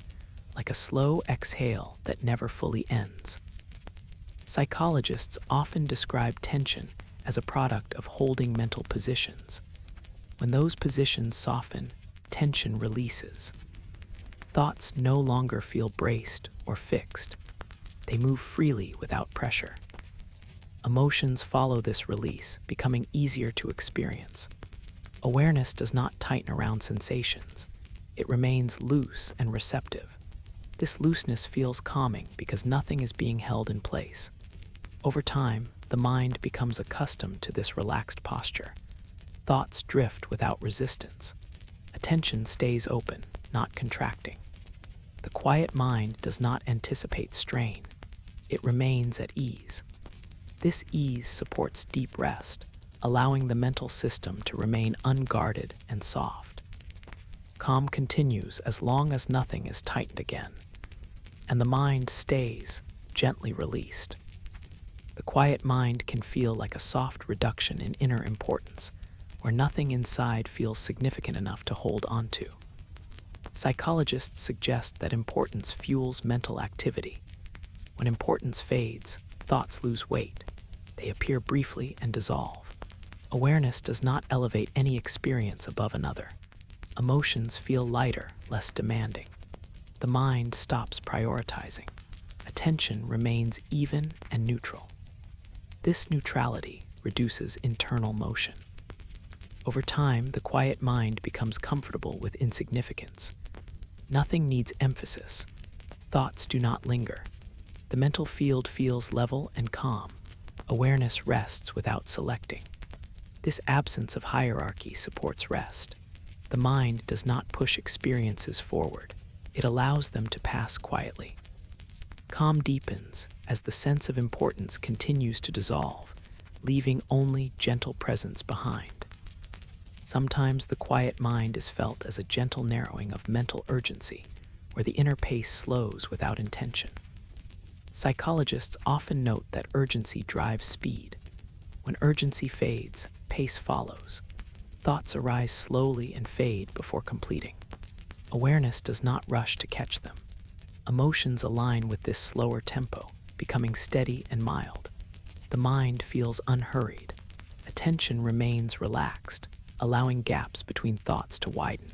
like a slow exhale that never fully ends. Psychologists often describe tension as a product of holding mental positions. When those positions soften, tension releases. Thoughts no longer feel braced or fixed. They move freely without pressure. Emotions follow this release, becoming easier to experience. Awareness does not tighten around sensations. It remains loose and receptive. This looseness feels calming because nothing is being held in place. Over time, the mind becomes accustomed to this relaxed posture. Thoughts drift without resistance. Attention stays open, not contracting. The quiet mind does not anticipate strain. It remains at ease. This ease supports deep rest, allowing the mental system to remain unguarded and soft. Calm continues as long as nothing is tightened again, and the mind stays gently released. The quiet mind can feel like a soft reduction in inner importance, where nothing inside feels significant enough to hold onto. Psychologists suggest that importance fuels mental activity. When importance fades, thoughts lose weight. They appear briefly and dissolve. Awareness does not elevate any experience above another. Emotions feel lighter, less demanding. The mind stops prioritizing. Attention remains even and neutral. This neutrality reduces internal motion. Over time, the quiet mind becomes comfortable with insignificance. Nothing needs emphasis. Thoughts do not linger. The mental field feels level and calm. Awareness rests without selecting. This absence of hierarchy supports rest. The mind does not push experiences forward. It allows them to pass quietly. Calm deepens as the sense of importance continues to dissolve, leaving only gentle presence behind. Sometimes the quiet mind is felt as a gentle narrowing of mental urgency, where the inner pace slows without intention. Psychologists often note that urgency drives speed. When urgency fades, pace follows. Thoughts arise slowly and fade before completing. Awareness does not rush to catch them. Emotions align with this slower tempo, becoming steady and mild. The mind feels unhurried. Attention remains relaxed, allowing gaps between thoughts to widen.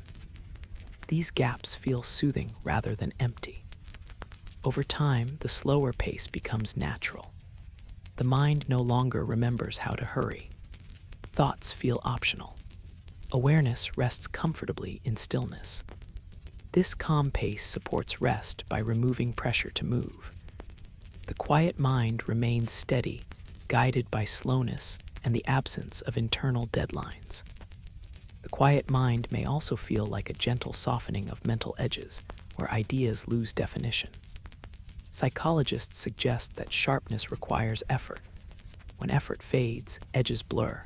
These gaps feel soothing rather than empty. Over time, the slower pace becomes natural. The mind no longer remembers how to hurry. Thoughts feel optional. Awareness rests comfortably in stillness. This calm pace supports rest by removing pressure to move. The quiet mind remains steady, guided by slowness and the absence of internal deadlines. The quiet mind may also feel like a gentle softening of mental edges, where ideas lose definition. Psychologists suggest that sharpness requires effort. When effort fades, edges blur.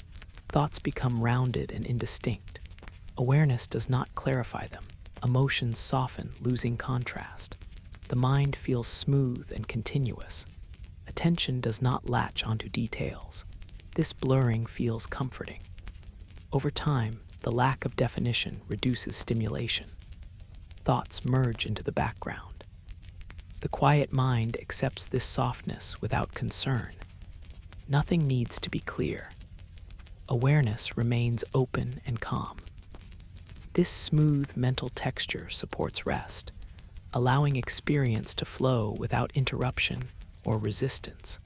Thoughts become rounded and indistinct. Awareness does not clarify them. Emotions soften, losing contrast. The mind feels smooth and continuous. Attention does not latch onto details. This blurring feels comforting. Over time, the lack of definition reduces stimulation. Thoughts merge into the background. The quiet mind accepts this softness without concern. Nothing needs to be clear. Awareness remains open and calm. This smooth mental texture supports rest, allowing experience to flow without interruption or resistance.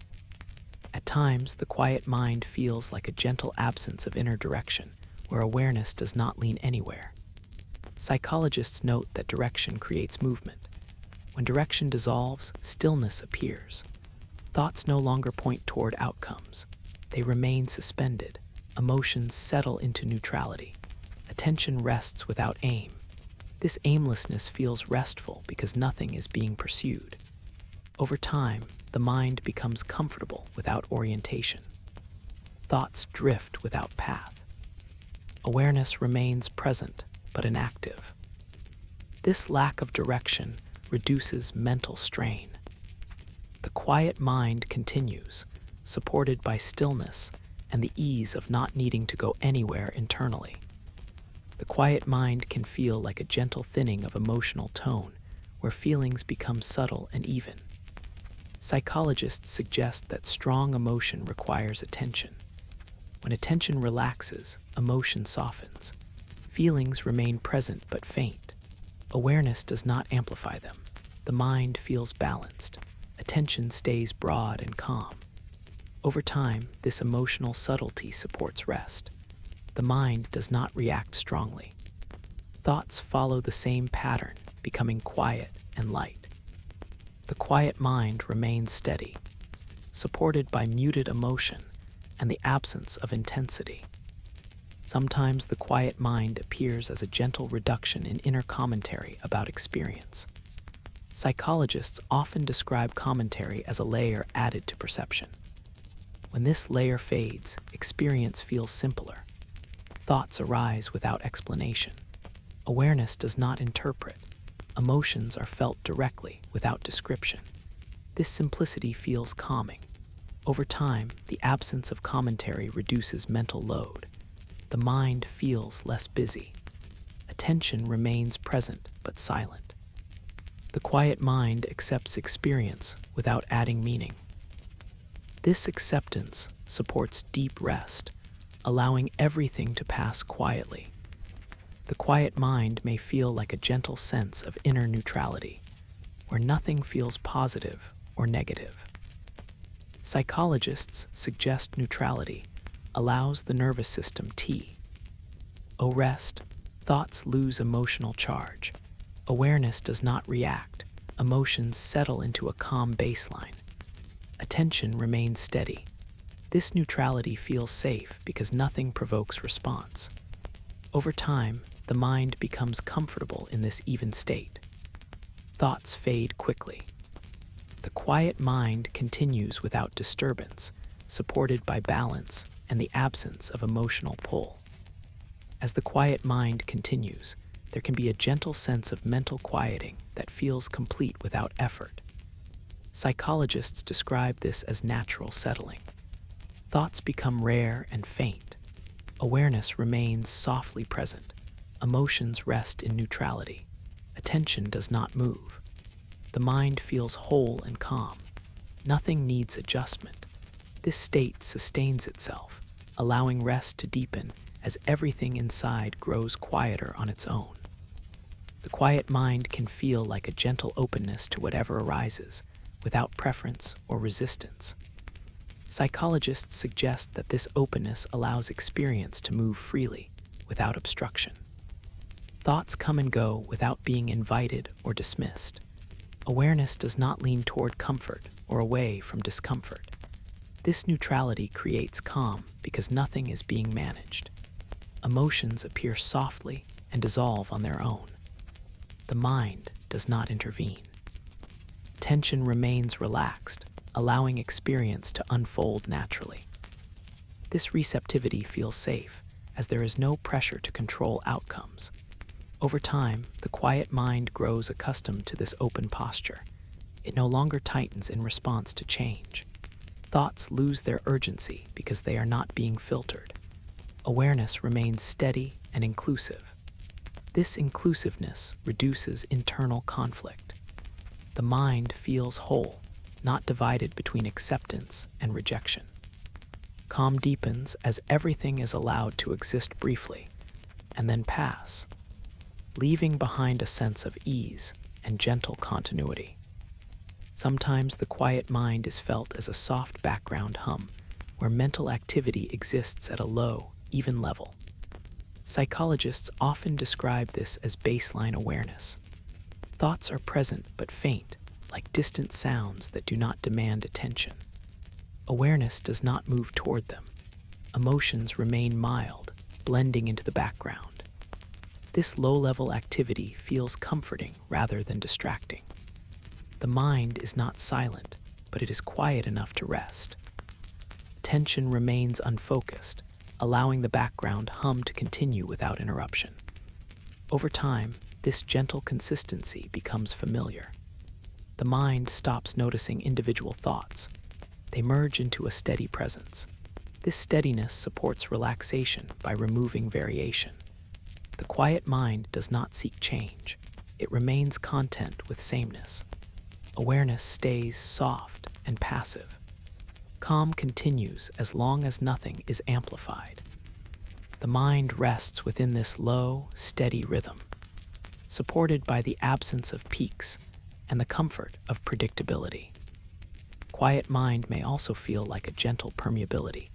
At times, the quiet mind feels like a gentle absence of inner direction, where awareness does not lean anywhere. Psychologists note that direction creates movement. When direction dissolves, stillness appears. Thoughts no longer point toward outcomes. They remain suspended. Emotions settle into neutrality. Attention rests without aim. This aimlessness feels restful because nothing is being pursued. Over time, the mind becomes comfortable without orientation. Thoughts drift without path. Awareness remains present but inactive. This lack of direction reduces mental strain. The quiet mind continues, supported by stillness and the ease of not needing to go anywhere internally. The quiet mind can feel like a gentle thinning of emotional tone, where feelings become subtle and even. Psychologists suggest that strong emotion requires attention. When attention relaxes, emotion softens. Feelings remain present but faint. Awareness does not amplify them. The mind feels balanced. Attention stays broad and calm. Over time, this emotional subtlety supports rest. The mind does not react strongly. Thoughts follow the same pattern, becoming quiet and light. The quiet mind remains steady, supported by muted emotion and the absence of intensity. Sometimes the quiet mind appears as a gentle reduction in inner commentary about experience. Psychologists often describe commentary as a layer added to perception. When this layer fades, experience feels simpler. Thoughts arise without explanation. Awareness does not interpret. Emotions are felt directly without description. This simplicity feels calming. Over time, the absence of commentary reduces mental load. The mind feels less busy. Attention remains present but silent. The quiet mind accepts experience without adding meaning. This acceptance supports deep rest, allowing everything to pass quietly. The quiet mind may feel like a gentle sense of inner neutrality, where nothing feels positive or negative. Psychologists suggest neutrality allows the nervous system rest. Thoughts lose emotional charge. Awareness does not react. Emotions settle into a calm baseline. Attention remains steady. This neutrality feels safe because nothing provokes response. Over time, the mind becomes comfortable in this even state. Thoughts fade quickly. The quiet mind continues without disturbance, supported by balance and the absence of emotional pull. As the quiet mind continues, there can be a gentle sense of mental quieting that feels complete without effort. Psychologists describe this as natural settling. Thoughts become rare and faint. Awareness remains softly present. Emotions rest in neutrality. Attention does not move. The mind feels whole and calm. Nothing needs adjustment. This state sustains itself, allowing rest to deepen as everything inside grows quieter on its own. The quiet mind can feel like a gentle openness to whatever arises, without preference or resistance. Psychologists suggest that this openness allows experience to move freely, without obstruction. Thoughts come and go without being invited or dismissed. Awareness does not lean toward comfort or away from discomfort. This neutrality creates calm because nothing is being managed. Emotions appear softly and dissolve on their own. The mind does not intervene. Tension remains relaxed, allowing experience to unfold naturally. This receptivity feels safe, as there is no pressure to control outcomes. Over time, the quiet mind grows accustomed to this open posture. It no longer tightens in response to change. Thoughts lose their urgency because they are not being filtered. Awareness remains steady and inclusive. This inclusiveness reduces internal conflict. The mind feels whole, not divided between acceptance and rejection. Calm deepens as everything is allowed to exist briefly and then pass, leaving behind a sense of ease and gentle continuity. Sometimes the quiet mind is felt as a soft background hum, where mental activity exists at a low, even level. Psychologists often describe this as baseline awareness. Thoughts are present but faint, like distant sounds that do not demand attention. Awareness does not move toward them. Emotions remain mild, blending into the background. This low-level activity feels comforting rather than distracting. The mind is not silent, but it is quiet enough to rest. Attention remains unfocused, allowing the background hum to continue without interruption. Over time, this gentle consistency becomes familiar. The mind stops noticing individual thoughts. They merge into a steady presence. This steadiness supports relaxation by removing variation. The quiet mind does not seek change. It remains content with sameness. Awareness stays soft and passive. Calm continues as long as nothing is amplified. The mind rests within this low, steady rhythm, supported by the absence of peaks and the comfort of predictability. Quiet mind may also feel like a gentle permeability,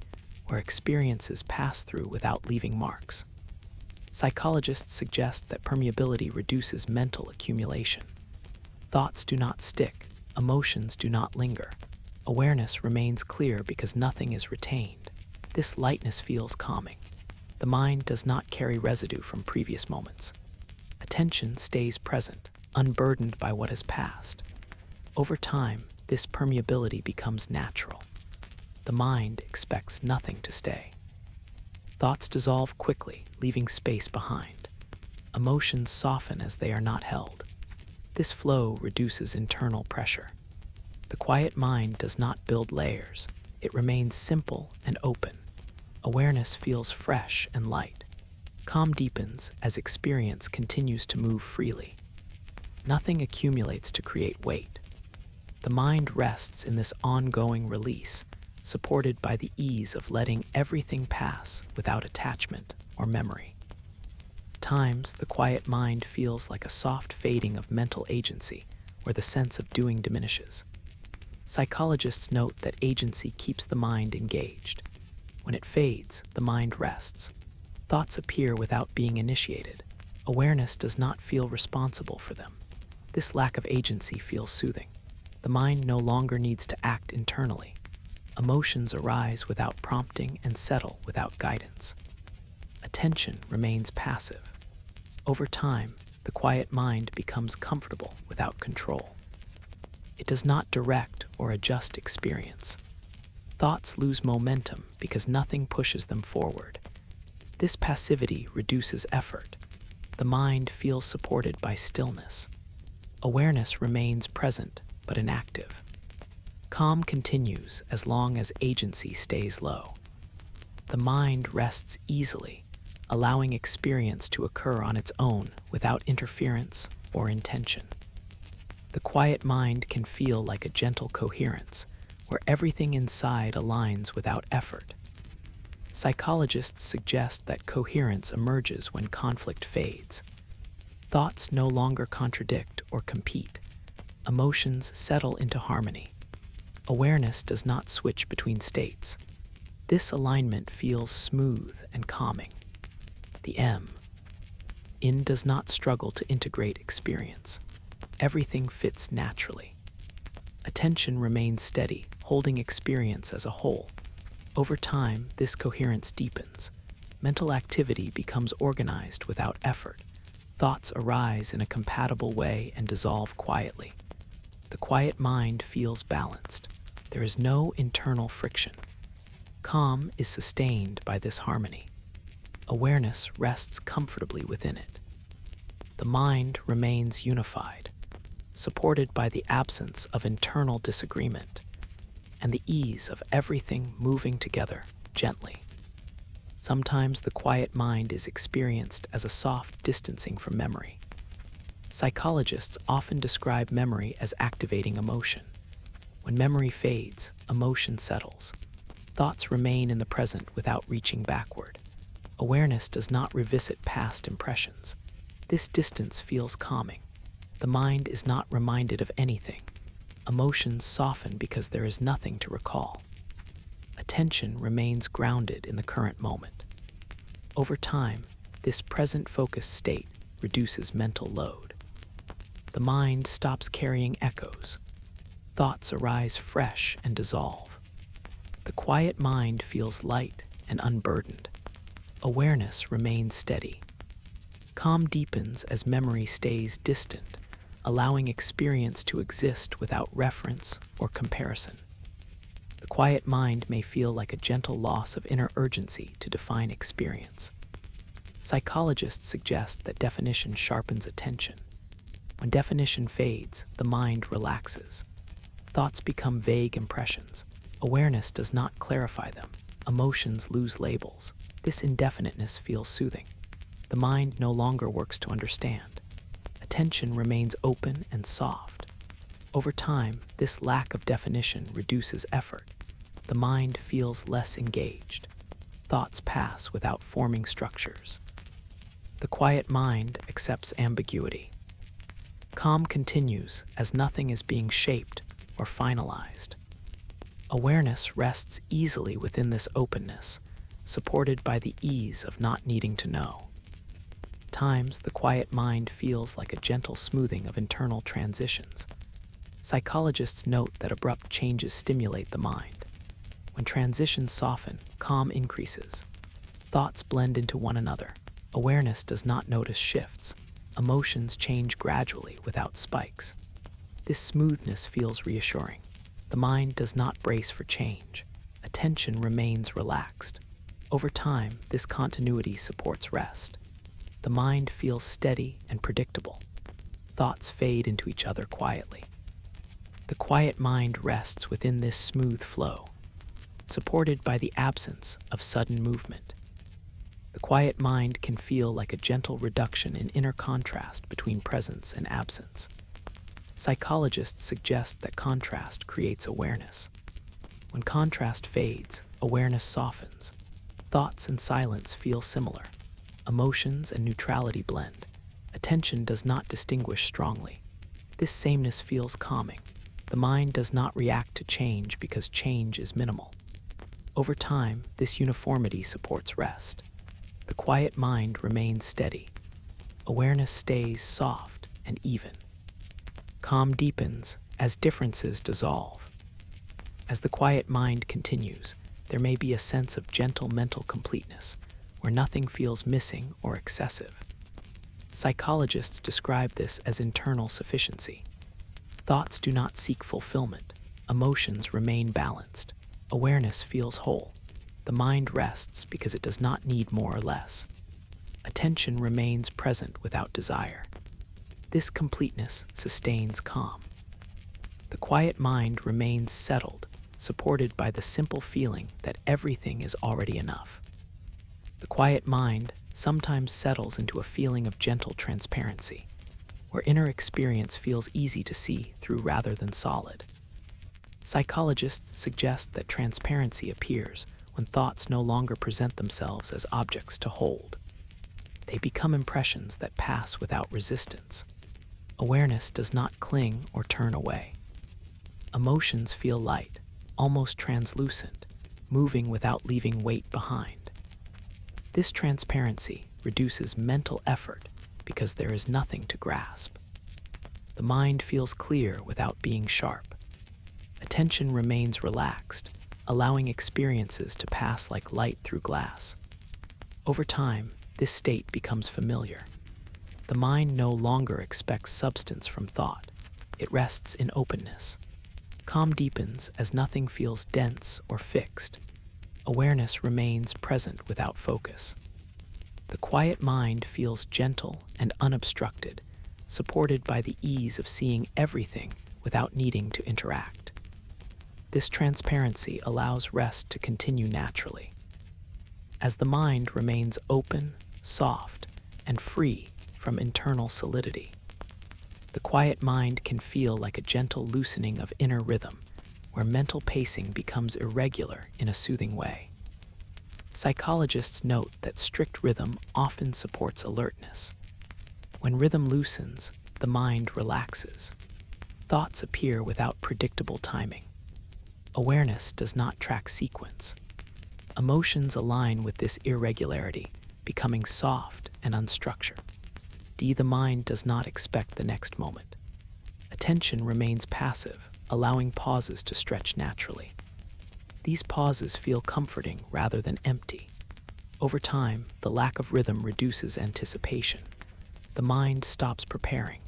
where experiences pass through without leaving marks. Psychologists suggest that permeability reduces mental accumulation. Thoughts do not stick, emotions do not linger. Awareness remains clear because nothing is retained. This lightness feels calming. The mind does not carry residue from previous moments. Attention stays present, unburdened by what has passed. Over time, this permeability becomes natural. The mind expects nothing to stay. Thoughts dissolve quickly, leaving space behind. Emotions soften as they are not held. This flow reduces internal pressure. The quiet mind does not build layers. It remains simple and open. Awareness feels fresh and light. Calm deepens as experience continues to move freely. Nothing accumulates to create weight. The mind rests in this ongoing release, supported by the ease of letting everything pass without attachment or memory. At times, the quiet mind feels like a soft fading of mental agency, where the sense of doing diminishes. Psychologists note that agency keeps the mind engaged. When it fades, the mind rests. Thoughts appear without being initiated. Awareness does not feel responsible for them. This lack of agency feels soothing. The mind no longer needs to act internally. Emotions arise without prompting and settle without guidance. Attention remains passive. Over time, the quiet mind becomes comfortable without control. It does not direct or adjust experience. Thoughts lose momentum because nothing pushes them forward. This passivity reduces effort. The mind feels supported by stillness. Awareness remains present but inactive. Calm continues as long as agency stays low. The mind rests easily, allowing experience to occur on its own without interference or intention. The quiet mind can feel like a gentle coherence, where everything inside aligns without effort. Psychologists suggest that coherence emerges when conflict fades. Thoughts no longer contradict or compete. Emotions settle into harmony. Awareness does not switch between states. This alignment feels smooth and calming. The in does not struggle to integrate experience. Everything fits naturally. Attention remains steady, holding experience as a whole. Over time, this coherence deepens. Mental activity becomes organized without effort. Thoughts arise in a compatible way and dissolve quietly. The quiet mind feels balanced. There is no internal friction. Calm is sustained by this harmony. Awareness rests comfortably within it. The mind remains unified, supported by the absence of internal disagreement and the ease of everything moving together gently. Sometimes the quiet mind is experienced as a soft distancing from memory. Psychologists often describe memory as activating emotion. When memory fades, emotion settles. Thoughts remain in the present without reaching backward. Awareness does not revisit past impressions. This distance feels calming. The mind is not reminded of anything. Emotions soften because there is nothing to recall. Attention remains grounded in the current moment. Over time, this present-focused state reduces mental load. The mind stops carrying echoes. Thoughts arise fresh and dissolve. The quiet mind feels light and unburdened. Awareness remains steady. Calm deepens as memory stays distant, allowing experience to exist without reference or comparison. The quiet mind may feel like a gentle loss of inner urgency to define experience. Psychologists suggest that definition sharpens attention. When definition fades, the mind relaxes. Thoughts become vague impressions. Awareness does not clarify them. Emotions lose labels. This indefiniteness feels soothing. The mind no longer works to understand. Attention remains open and soft. Over time, this lack of definition reduces effort. The mind feels less engaged. Thoughts pass without forming structures. The quiet mind accepts ambiguity. Calm continues as nothing is being shaped or finalized. Awareness rests easily within this openness, supported by the ease of not needing to know. times, the quiet mind feels like a gentle smoothing of internal transitions. Psychologists note that abrupt changes stimulate the mind. When transitions soften, calm increases. Thoughts blend into one another. Awareness does not notice shifts. Emotions change gradually without spikes. This smoothness feels reassuring. The mind does not brace for change. Attention remains relaxed. Over time, this continuity supports rest. The mind feels steady and predictable. Thoughts fade into each other quietly. The quiet mind rests within this smooth flow, supported by the absence of sudden movement. The quiet mind can feel like a gentle reduction in inner contrast between presence and absence. Psychologists suggest that contrast creates awareness. When contrast fades, awareness softens. Thoughts and silence feel similar. Emotions and neutrality blend. Attention does not distinguish strongly. This sameness feels calming. The mind does not react to change because change is minimal. Over time, this uniformity supports rest. The quiet mind remains steady. Awareness stays soft and even. Calm deepens as differences dissolve. As the quiet mind continues, there may be a sense of gentle mental completeness, where nothing feels missing or excessive. Psychologists describe this as internal sufficiency. Thoughts do not seek fulfillment. Emotions remain balanced. Awareness feels whole. The mind rests because it does not need more or less. Attention remains present without desire. This completeness sustains calm. The quiet mind remains settled, supported by the simple feeling that everything is already enough. The quiet mind sometimes settles into a feeling of gentle transparency, where inner experience feels easy to see through rather than solid. Psychologists suggest that transparency appears when thoughts no longer present themselves as objects to hold. They become impressions that pass without resistance. Awareness does not cling or turn away. Emotions feel light, almost translucent, moving without leaving weight behind. This transparency reduces mental effort because there is nothing to grasp. The mind feels clear without being sharp. Attention remains relaxed, allowing experiences to pass like light through glass. Over time, this state becomes familiar. The mind no longer expects substance from thought. It rests in openness. Calm deepens as nothing feels dense or fixed. Awareness remains present without focus. The quiet mind feels gentle and unobstructed, supported by the ease of seeing everything without needing to interact. This transparency allows rest to continue naturally. As the mind remains open, soft, and free from internal solidity, the quiet mind can feel like a gentle loosening of inner rhythm, where mental pacing becomes irregular in a soothing way. Psychologists note that strict rhythm often supports alertness. When rhythm loosens, the mind relaxes. Thoughts appear without predictable timing. Awareness does not track sequence. Emotions align with this irregularity, becoming soft and unstructured. The mind does not expect the next moment. Attention remains passive, allowing pauses to stretch naturally. These pauses feel comforting rather than empty. Over time, the lack of rhythm reduces anticipation. The mind stops preparing.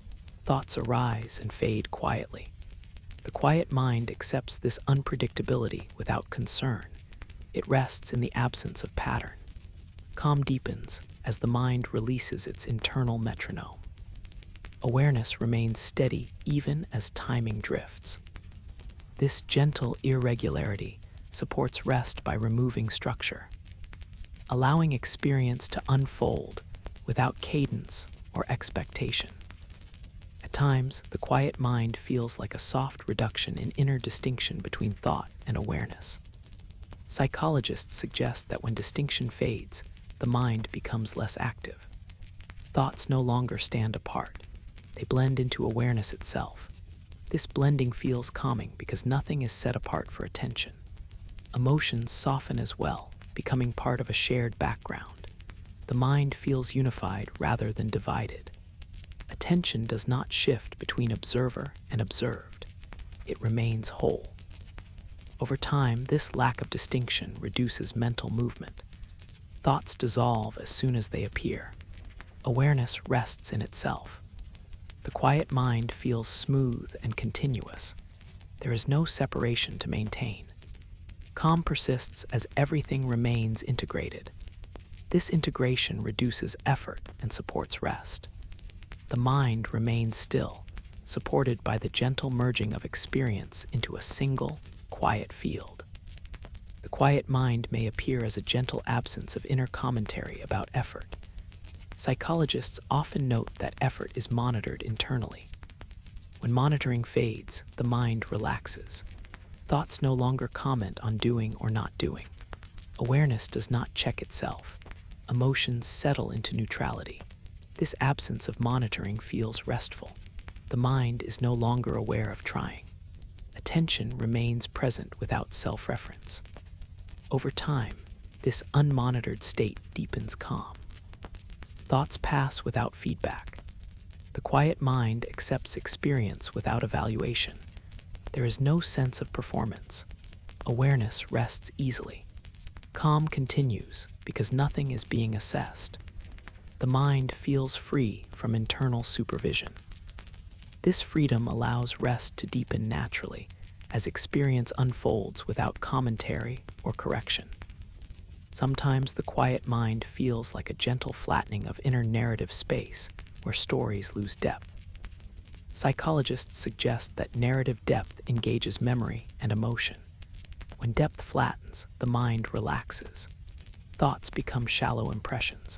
Thoughts arise and fade quietly. The quiet mind accepts this unpredictability without concern. It rests in the absence of pattern. Calm deepens as the mind releases its internal metronome. Awareness remains steady even as timing drifts. This gentle irregularity supports rest by removing structure, allowing experience to unfold without cadence or expectation. At times, the quiet mind feels like a soft reduction in inner distinction between thought and awareness. Psychologists suggest that when distinction fades, the mind becomes less active. Thoughts no longer stand apart. They blend into awareness itself. This blending feels calming because nothing is set apart for attention. Emotions soften as well, becoming part of a shared background. The mind feels unified rather than divided. Attention does not shift between observer and observed. It remains whole. Over time, this lack of distinction reduces mental movement. Thoughts dissolve as soon as they appear. Awareness rests in itself. The quiet mind feels smooth and continuous. There is no separation to maintain. Calm persists as everything remains integrated. This integration reduces effort and supports rest. The mind remains still, supported by the gentle merging of experience into a single, quiet field. The quiet mind may appear as a gentle absence of inner commentary about effort. Psychologists often note that effort is monitored internally. When monitoring fades, the mind relaxes. Thoughts no longer comment on doing or not doing. Awareness does not check itself. Emotions settle into neutrality. This absence of monitoring feels restful. The mind is no longer aware of trying. Attention remains present without self-reference. Over time, this unmonitored state deepens calm. Thoughts pass without feedback. The quiet mind accepts experience without evaluation. There is no sense of performance. Awareness rests easily. Calm continues because nothing is being assessed. The mind feels free from internal supervision. This freedom allows rest to deepen naturally as experience unfolds without commentary or correction. Sometimes the quiet mind feels like a gentle flattening of inner narrative space where stories lose depth. Psychologists suggest that narrative depth engages memory and emotion. When depth flattens, the mind relaxes. Thoughts become shallow impressions.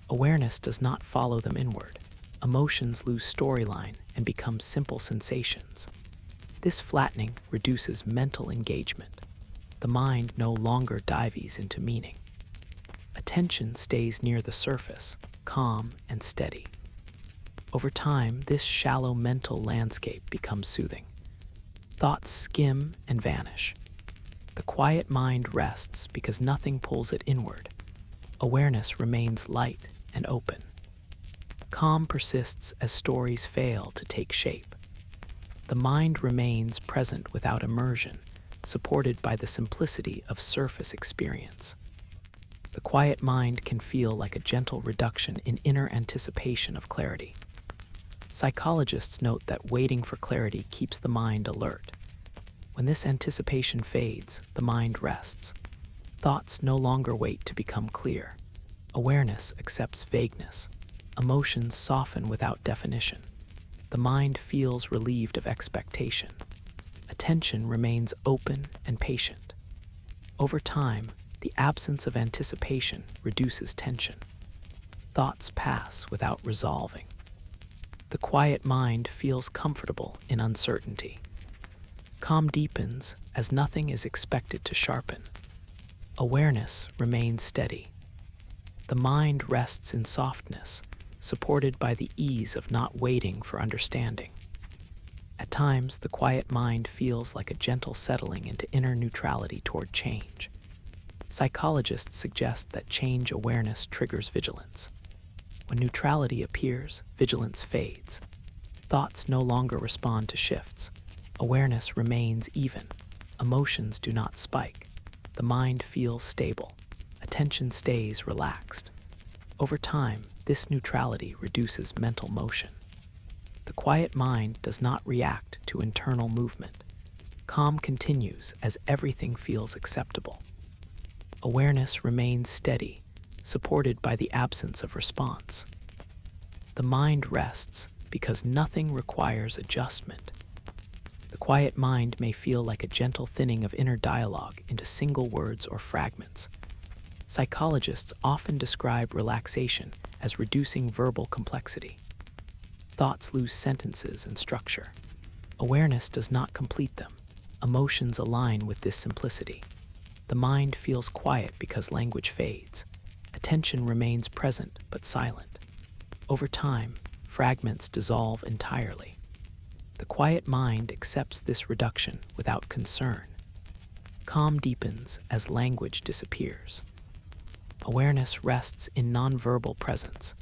Awareness does not follow them inward. Emotions lose storyline and become simple sensations. This flattening reduces mental engagement. The mind no longer dives into meaning. Attention stays near the surface, calm and steady. Over time, this shallow mental landscape becomes soothing. Thoughts skim and vanish. The quiet mind rests because nothing pulls it inward. Awareness remains light and open. Calm persists as stories fail to take shape. The mind remains present without immersion, supported by the simplicity of surface experience. The quiet mind can feel like a gentle reduction in inner anticipation of clarity. Psychologists note that waiting for clarity keeps the mind alert. When this anticipation fades, the mind rests. Thoughts no longer wait to become clear. Awareness accepts vagueness. Emotions soften without definition. The mind feels relieved of expectation. Attention remains open and patient. Over time, the absence of anticipation reduces tension. Thoughts pass without resolving. The quiet mind feels comfortable in uncertainty. Calm deepens as nothing is expected to sharpen. Awareness remains steady. The mind rests in softness, supported by the ease of not waiting for understanding. At times, the quiet mind feels like a gentle settling into inner neutrality toward change. Psychologists suggest that change awareness triggers vigilance. When neutrality appears, vigilance fades. Thoughts no longer respond to shifts. Awareness remains even. Emotions do not spike. The mind feels stable. Attention stays relaxed. Over time, this neutrality reduces mental motion. The quiet mind does not react to internal movement. Calm continues as everything feels acceptable. Awareness remains steady, supported by the absence of response. The mind rests because nothing requires adjustment. The quiet mind may feel like a gentle thinning of inner dialogue into single words or fragments. Psychologists often describe relaxation as reducing verbal complexity. Thoughts lose sentences and structure. Awareness does not complete them. Emotions align with this simplicity. The mind feels quiet because language fades. Attention remains present but silent. Over time, fragments dissolve entirely. The quiet mind accepts this reduction without concern. Calm deepens as language disappears. Awareness rests in nonverbal presence,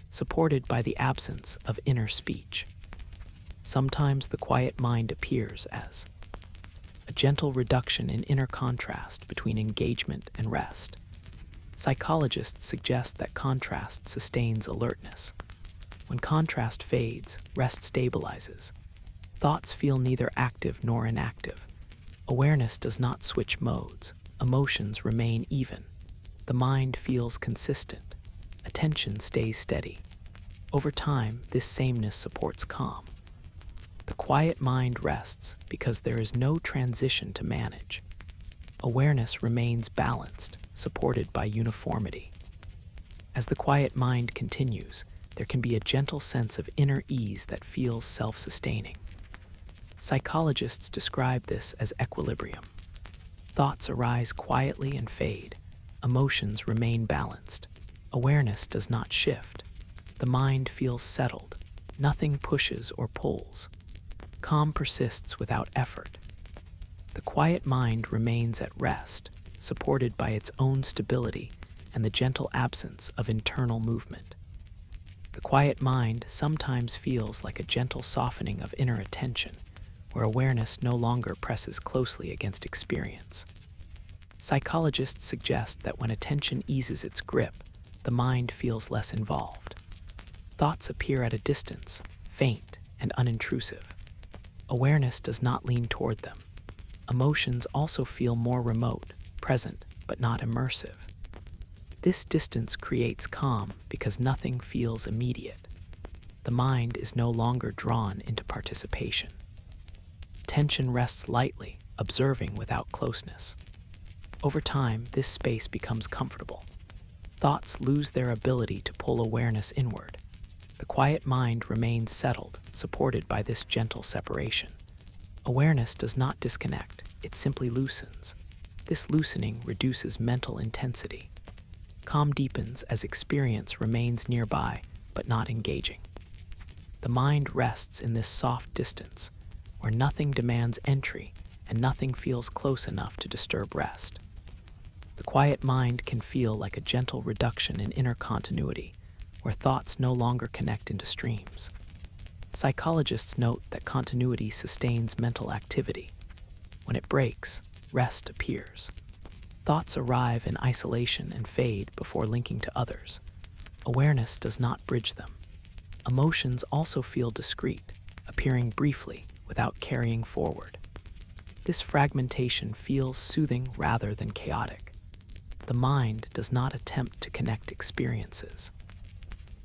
supported by the absence of inner speech. Sometimes the quiet mind appears as a gentle reduction in inner contrast between engagement and rest. Psychologists suggest that contrast sustains alertness. When contrast fades, rest stabilizes. Thoughts feel neither active nor inactive. Awareness does not switch modes. Emotions remain even. The mind feels consistent. Attention stays steady. Over time, this sameness supports calm. The quiet mind rests because there is no transition to manage. Awareness remains balanced, supported by uniformity. As the quiet mind continues, there can be a gentle sense of inner ease that feels self-sustaining. Psychologists describe this as equilibrium. Thoughts arise quietly and fade. Emotions remain balanced. Awareness does not shift. The mind feels settled. Nothing pushes or pulls. Calm persists without effort. The quiet mind remains at rest, supported by its own stability and the gentle absence of internal movement. The quiet mind sometimes feels like a gentle softening of inner attention, where awareness no longer presses closely against experience. Psychologists suggest that when attention eases its grip, the mind feels less involved. Thoughts appear at a distance, faint and unintrusive. Awareness does not lean toward them. Emotions also feel more remote, present, but not immersive. This distance creates calm because nothing feels immediate. The mind is no longer drawn into participation. Attention rests lightly, observing without closeness. Over time, this space becomes comfortable. Thoughts lose their ability to pull awareness inward. The quiet mind remains settled, supported by this gentle separation. Awareness does not disconnect, it simply loosens. This loosening reduces mental intensity. Calm deepens as experience remains nearby, but not engaging. The mind rests in this soft distance, where nothing demands entry and nothing feels close enough to disturb rest. The quiet mind can feel like a gentle reduction in inner continuity, where thoughts no longer connect into streams. Psychologists note that continuity sustains mental activity. When it breaks, rest appears. Thoughts arrive in isolation and fade before linking to others. Awareness does not bridge them. Emotions also feel discrete, appearing briefly without carrying forward. This fragmentation feels soothing rather than chaotic. The mind does not attempt to connect experiences.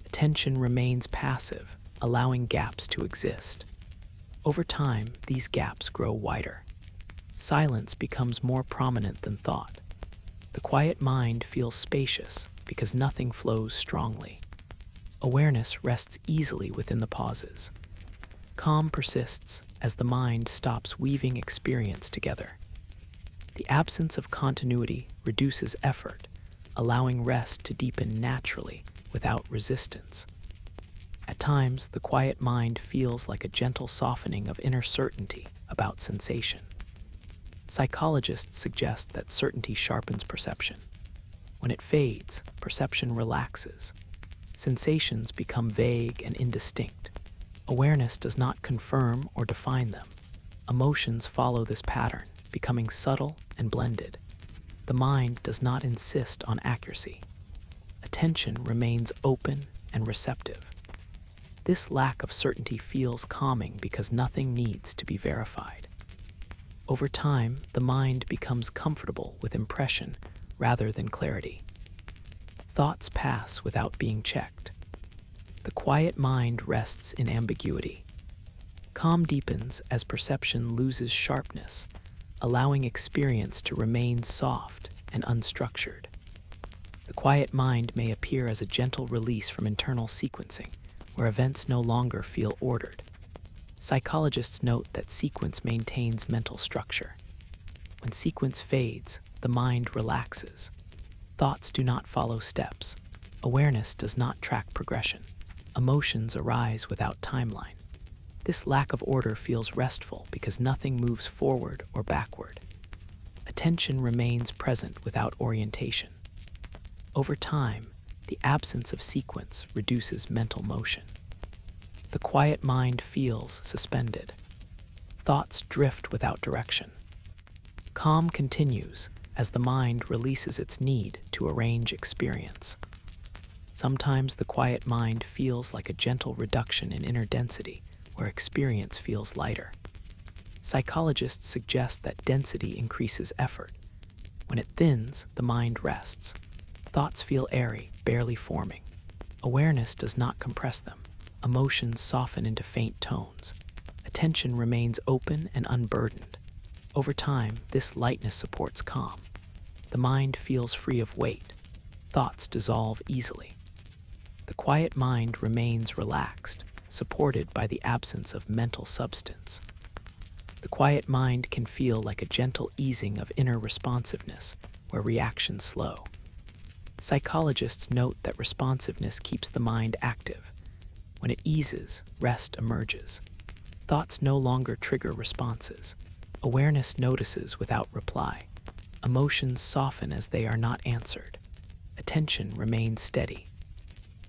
Attention remains passive, allowing gaps to exist. Over time, these gaps grow wider. Silence becomes more prominent than thought. The quiet mind feels spacious because nothing flows strongly. Awareness rests easily within the pauses. Calm persists as the mind stops weaving experience together. The absence of continuity reduces effort, allowing rest to deepen naturally without resistance. At times, the quiet mind feels like a gentle softening of inner certainty about sensation. Psychologists suggest that certainty sharpens perception. When it fades, perception relaxes. Sensations become vague and indistinct. Awareness does not confirm or define them. Emotions follow this pattern, becoming subtle and blended. The mind does not insist on accuracy. Attention remains open and receptive. This lack of certainty feels calming because nothing needs to be verified. Over time, the mind becomes comfortable with impression rather than clarity. Thoughts pass without being checked. The quiet mind rests in ambiguity. Calm deepens as perception loses sharpness, allowing experience to remain soft and unstructured. The quiet mind may appear as a gentle release from internal sequencing, where events no longer feel ordered. Psychologists note that sequence maintains mental structure. When sequence fades, the mind relaxes. Thoughts do not follow steps. Awareness does not track progression. Emotions arise without timeline. This lack of order feels restful because nothing moves forward or backward. Attention remains present without orientation. Over time, the absence of sequence reduces mental motion. The quiet mind feels suspended. Thoughts drift without direction. Calm continues as the mind releases its need to arrange experience. Sometimes the quiet mind feels like a gentle reduction in inner density, where experience feels lighter. Psychologists suggest that density increases effort. When it thins, the mind rests. Thoughts feel airy, barely forming. Awareness does not compress them. Emotions soften into faint tones. Attention remains open and unburdened. Over time, this lightness supports calm. The mind feels free of weight. Thoughts dissolve easily. The quiet mind remains relaxed, supported by the absence of mental substance. The quiet mind can feel like a gentle easing of inner responsiveness, where reactions slow. Psychologists note that responsiveness keeps the mind active. When it eases, rest emerges. Thoughts no longer trigger responses. Awareness notices without reply. Emotions soften as they are not answered. Attention remains steady.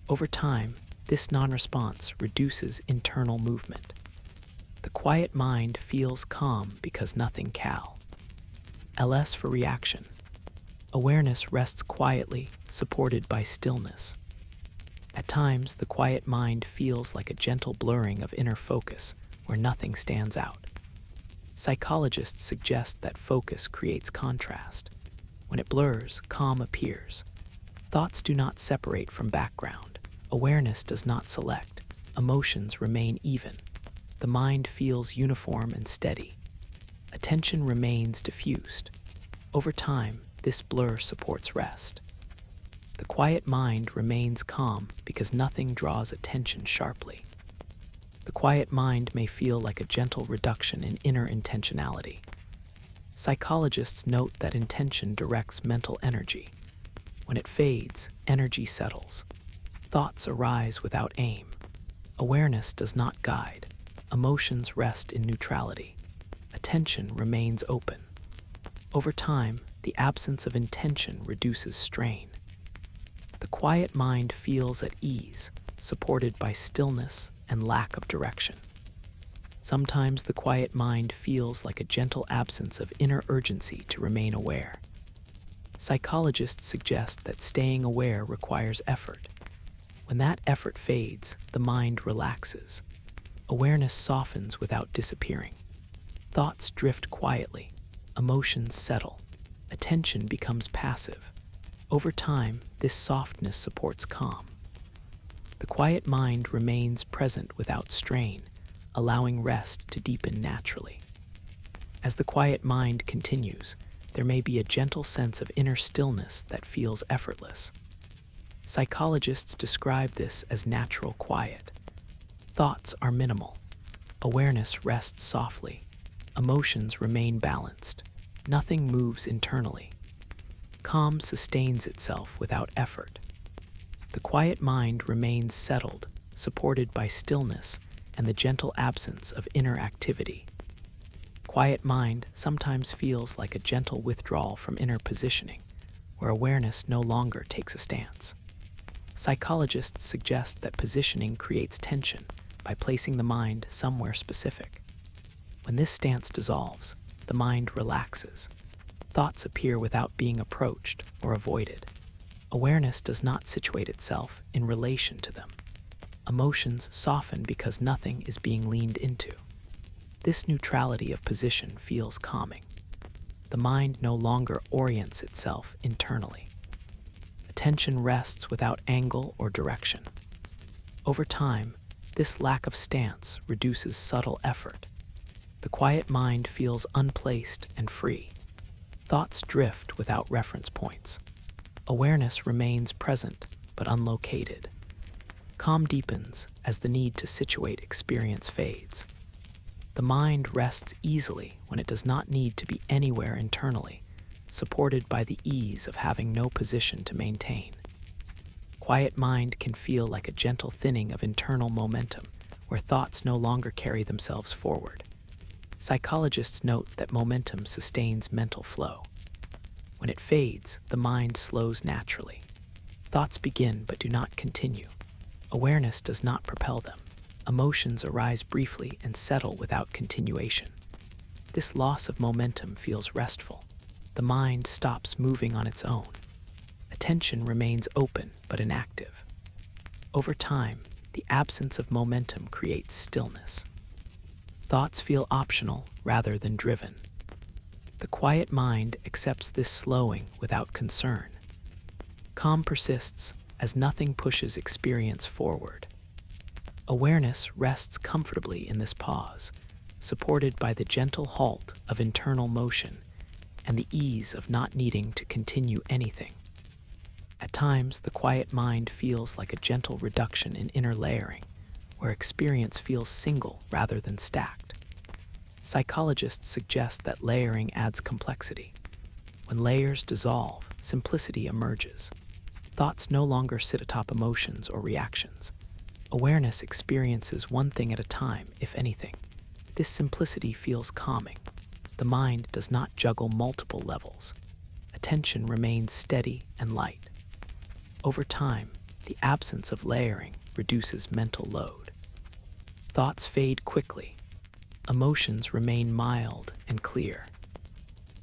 Over time, this non-response reduces internal movement. The quiet mind feels calm because nothing cal. LS for reaction. Awareness rests quietly, supported by stillness. At times, the quiet mind feels like a gentle blurring of inner focus, where nothing stands out. Psychologists suggest that focus creates contrast. When it blurs, calm appears. Thoughts do not separate from background. Awareness does not select. Emotions remain even. The mind feels uniform and steady. Attention remains diffused. Over time, this blur supports rest. The quiet mind remains calm because nothing draws attention sharply. The quiet mind may feel like a gentle reduction in inner intentionality. Psychologists note that intention directs mental energy. When it fades, energy settles. Thoughts arise without aim. Awareness does not guide. Emotions rest in neutrality. Attention remains open. Over time, the absence of intention reduces strain. The quiet mind feels at ease, supported by stillness and lack of direction. Sometimes the quiet mind feels like a gentle absence of inner urgency to remain aware. Psychologists suggest that staying aware requires effort. When that effort fades, the mind relaxes. Awareness softens without disappearing. Thoughts drift quietly. Emotions settle. Attention becomes passive. Over time, this softness supports calm. The quiet mind remains present without strain, allowing rest to deepen naturally. As the quiet mind continues, there may be a gentle sense of inner stillness that feels effortless. Psychologists describe this as natural quiet. Thoughts are minimal. Awareness rests softly. Emotions remain balanced. Nothing moves internally. Calm sustains itself without effort. The quiet mind remains settled, supported by stillness and the gentle absence of inner activity. Quiet mind sometimes feels like a gentle withdrawal from inner positioning, where awareness no longer takes a stance. Psychologists suggest that positioning creates tension by placing the mind somewhere specific. When this stance dissolves, the mind relaxes. Thoughts appear without being approached or avoided. Awareness does not situate itself in relation to them. Emotions soften because nothing is being leaned into. This neutrality of position feels calming. The mind no longer orients itself internally. Attention rests without angle or direction. Over time, this lack of stance reduces subtle effort. The quiet mind feels unplaced and free. Thoughts drift without reference points. Awareness remains present but unlocated. Calm deepens as the need to situate experience fades. The mind rests easily when it does not need to be anywhere internally, supported by the ease of having no position to maintain. Quiet mind can feel like a gentle thinning of internal momentum, where thoughts no longer carry themselves forward. Psychologists note that momentum sustains mental flow. When it fades, the mind slows naturally. Thoughts begin but do not continue. Awareness does not propel them. Emotions arise briefly and settle without continuation. This loss of momentum feels restful. The mind stops moving on its own. Attention remains open but inactive. Over time, the absence of momentum creates stillness. Thoughts feel optional rather than driven. The quiet mind accepts this slowing without concern. Calm persists as nothing pushes experience forward. Awareness rests comfortably in this pause, supported by the gentle halt of internal motion and the ease of not needing to continue anything. At times, the quiet mind feels like a gentle reduction in inner layering, where experience feels single rather than stacked. Psychologists suggest that layering adds complexity. When layers dissolve, simplicity emerges. Thoughts no longer sit atop emotions or reactions. Awareness experiences one thing at a time, if anything. This simplicity feels calming. The mind does not juggle multiple levels. Attention remains steady and light. Over time, the absence of layering reduces mental load. Thoughts fade quickly. Emotions remain mild and clear.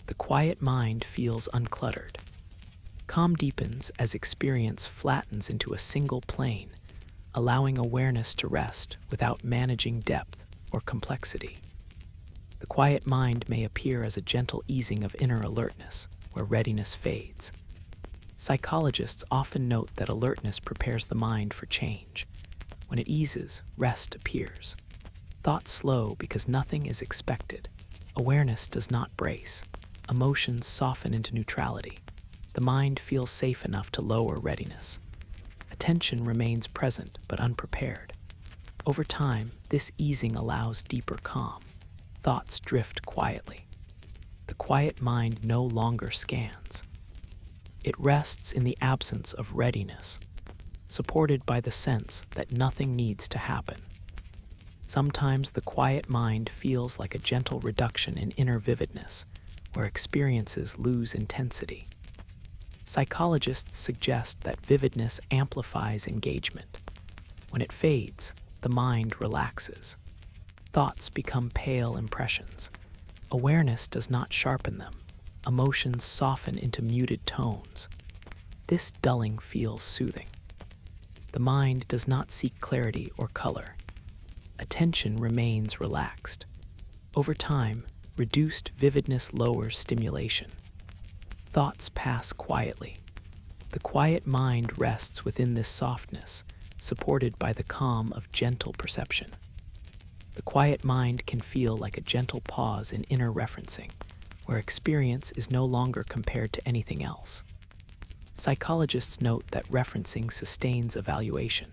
The quiet mind feels uncluttered. Calm deepens as experience flattens into a single plane, allowing awareness to rest without managing depth or complexity. The quiet mind may appear as a gentle easing of inner alertness, where readiness fades. Psychologists often note that alertness prepares the mind for change. When it eases, rest appears. Thoughts slow because nothing is expected. Awareness does not brace. Emotions soften into neutrality. The mind feels safe enough to lower readiness. Attention remains present but unprepared. Over time, this easing allows deeper calm. Thoughts drift quietly. The quiet mind no longer scans. It rests in the absence of readiness, supported by the sense that nothing needs to happen. Sometimes the quiet mind feels like a gentle reduction in inner vividness, where experiences lose intensity. Psychologists suggest that vividness amplifies engagement. When it fades, the mind relaxes. Thoughts become pale impressions. Awareness does not sharpen them. Emotions soften into muted tones. This dulling feels soothing. The mind does not seek clarity or color. Attention remains relaxed. Over time, reduced vividness lowers stimulation. Thoughts pass quietly. The quiet mind rests within this softness, supported by the calm of gentle perception. The quiet mind can feel like a gentle pause in inner referencing, where experience is no longer compared to anything else. Psychologists note that referencing sustains evaluation.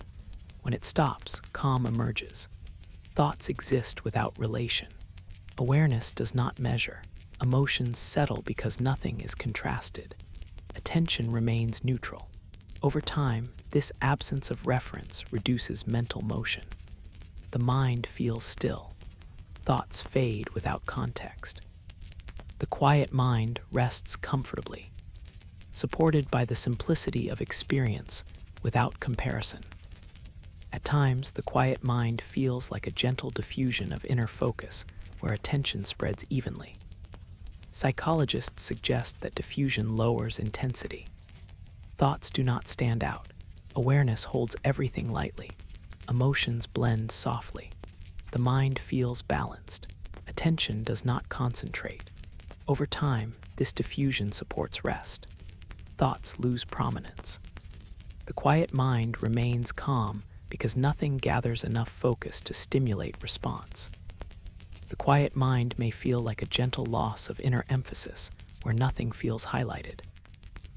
When it stops, calm emerges. Thoughts exist without relation. Awareness does not measure. Emotions settle because nothing is contrasted. Attention remains neutral. Over time, this absence of reference reduces mental motion. The mind feels still. Thoughts fade without context. The quiet mind rests comfortably, supported by the simplicity of experience without comparison. At times, the quiet mind feels like a gentle diffusion of inner focus where attention spreads evenly. Psychologists suggest that diffusion lowers intensity. Thoughts do not stand out. Awareness holds everything lightly. Emotions blend softly. The mind feels balanced. Attention does not concentrate. Over time, this diffusion supports rest. Thoughts lose prominence. The quiet mind remains calm because nothing gathers enough focus to stimulate response. The quiet mind may feel like a gentle loss of inner emphasis where nothing feels highlighted.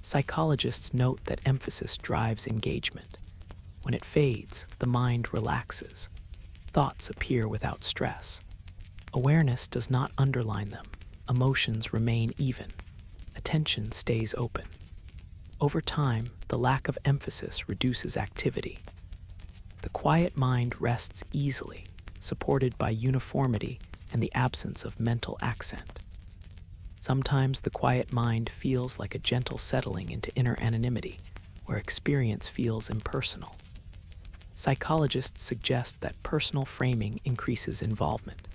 Psychologists note that emphasis drives engagement. When it fades, the mind relaxes. Thoughts appear without stress. Awareness does not underline them. Emotions remain even. Attention stays open. Over time, the lack of emphasis reduces activity. The quiet mind rests easily, supported by uniformity and the absence of mental accent. Sometimes the quiet mind feels like a gentle settling into inner anonymity, where where experience feels impersonal. Psychologists suggest that personal framing increases involvement.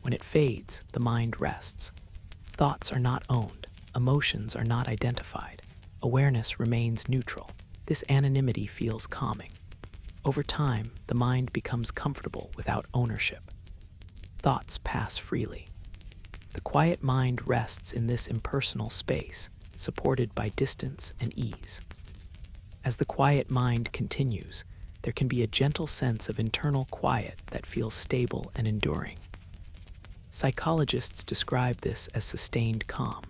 When it fades, the mind rests. Thoughts are not owned, emotions are not identified, awareness remains neutral. This anonymity feels calming. Over time, the mind becomes comfortable without ownership. Thoughts pass freely. The quiet mind rests in this impersonal space, supported by distance and ease. As the quiet mind continues, there can be a gentle sense of internal quiet that feels stable and enduring. Psychologists describe this as sustained calm.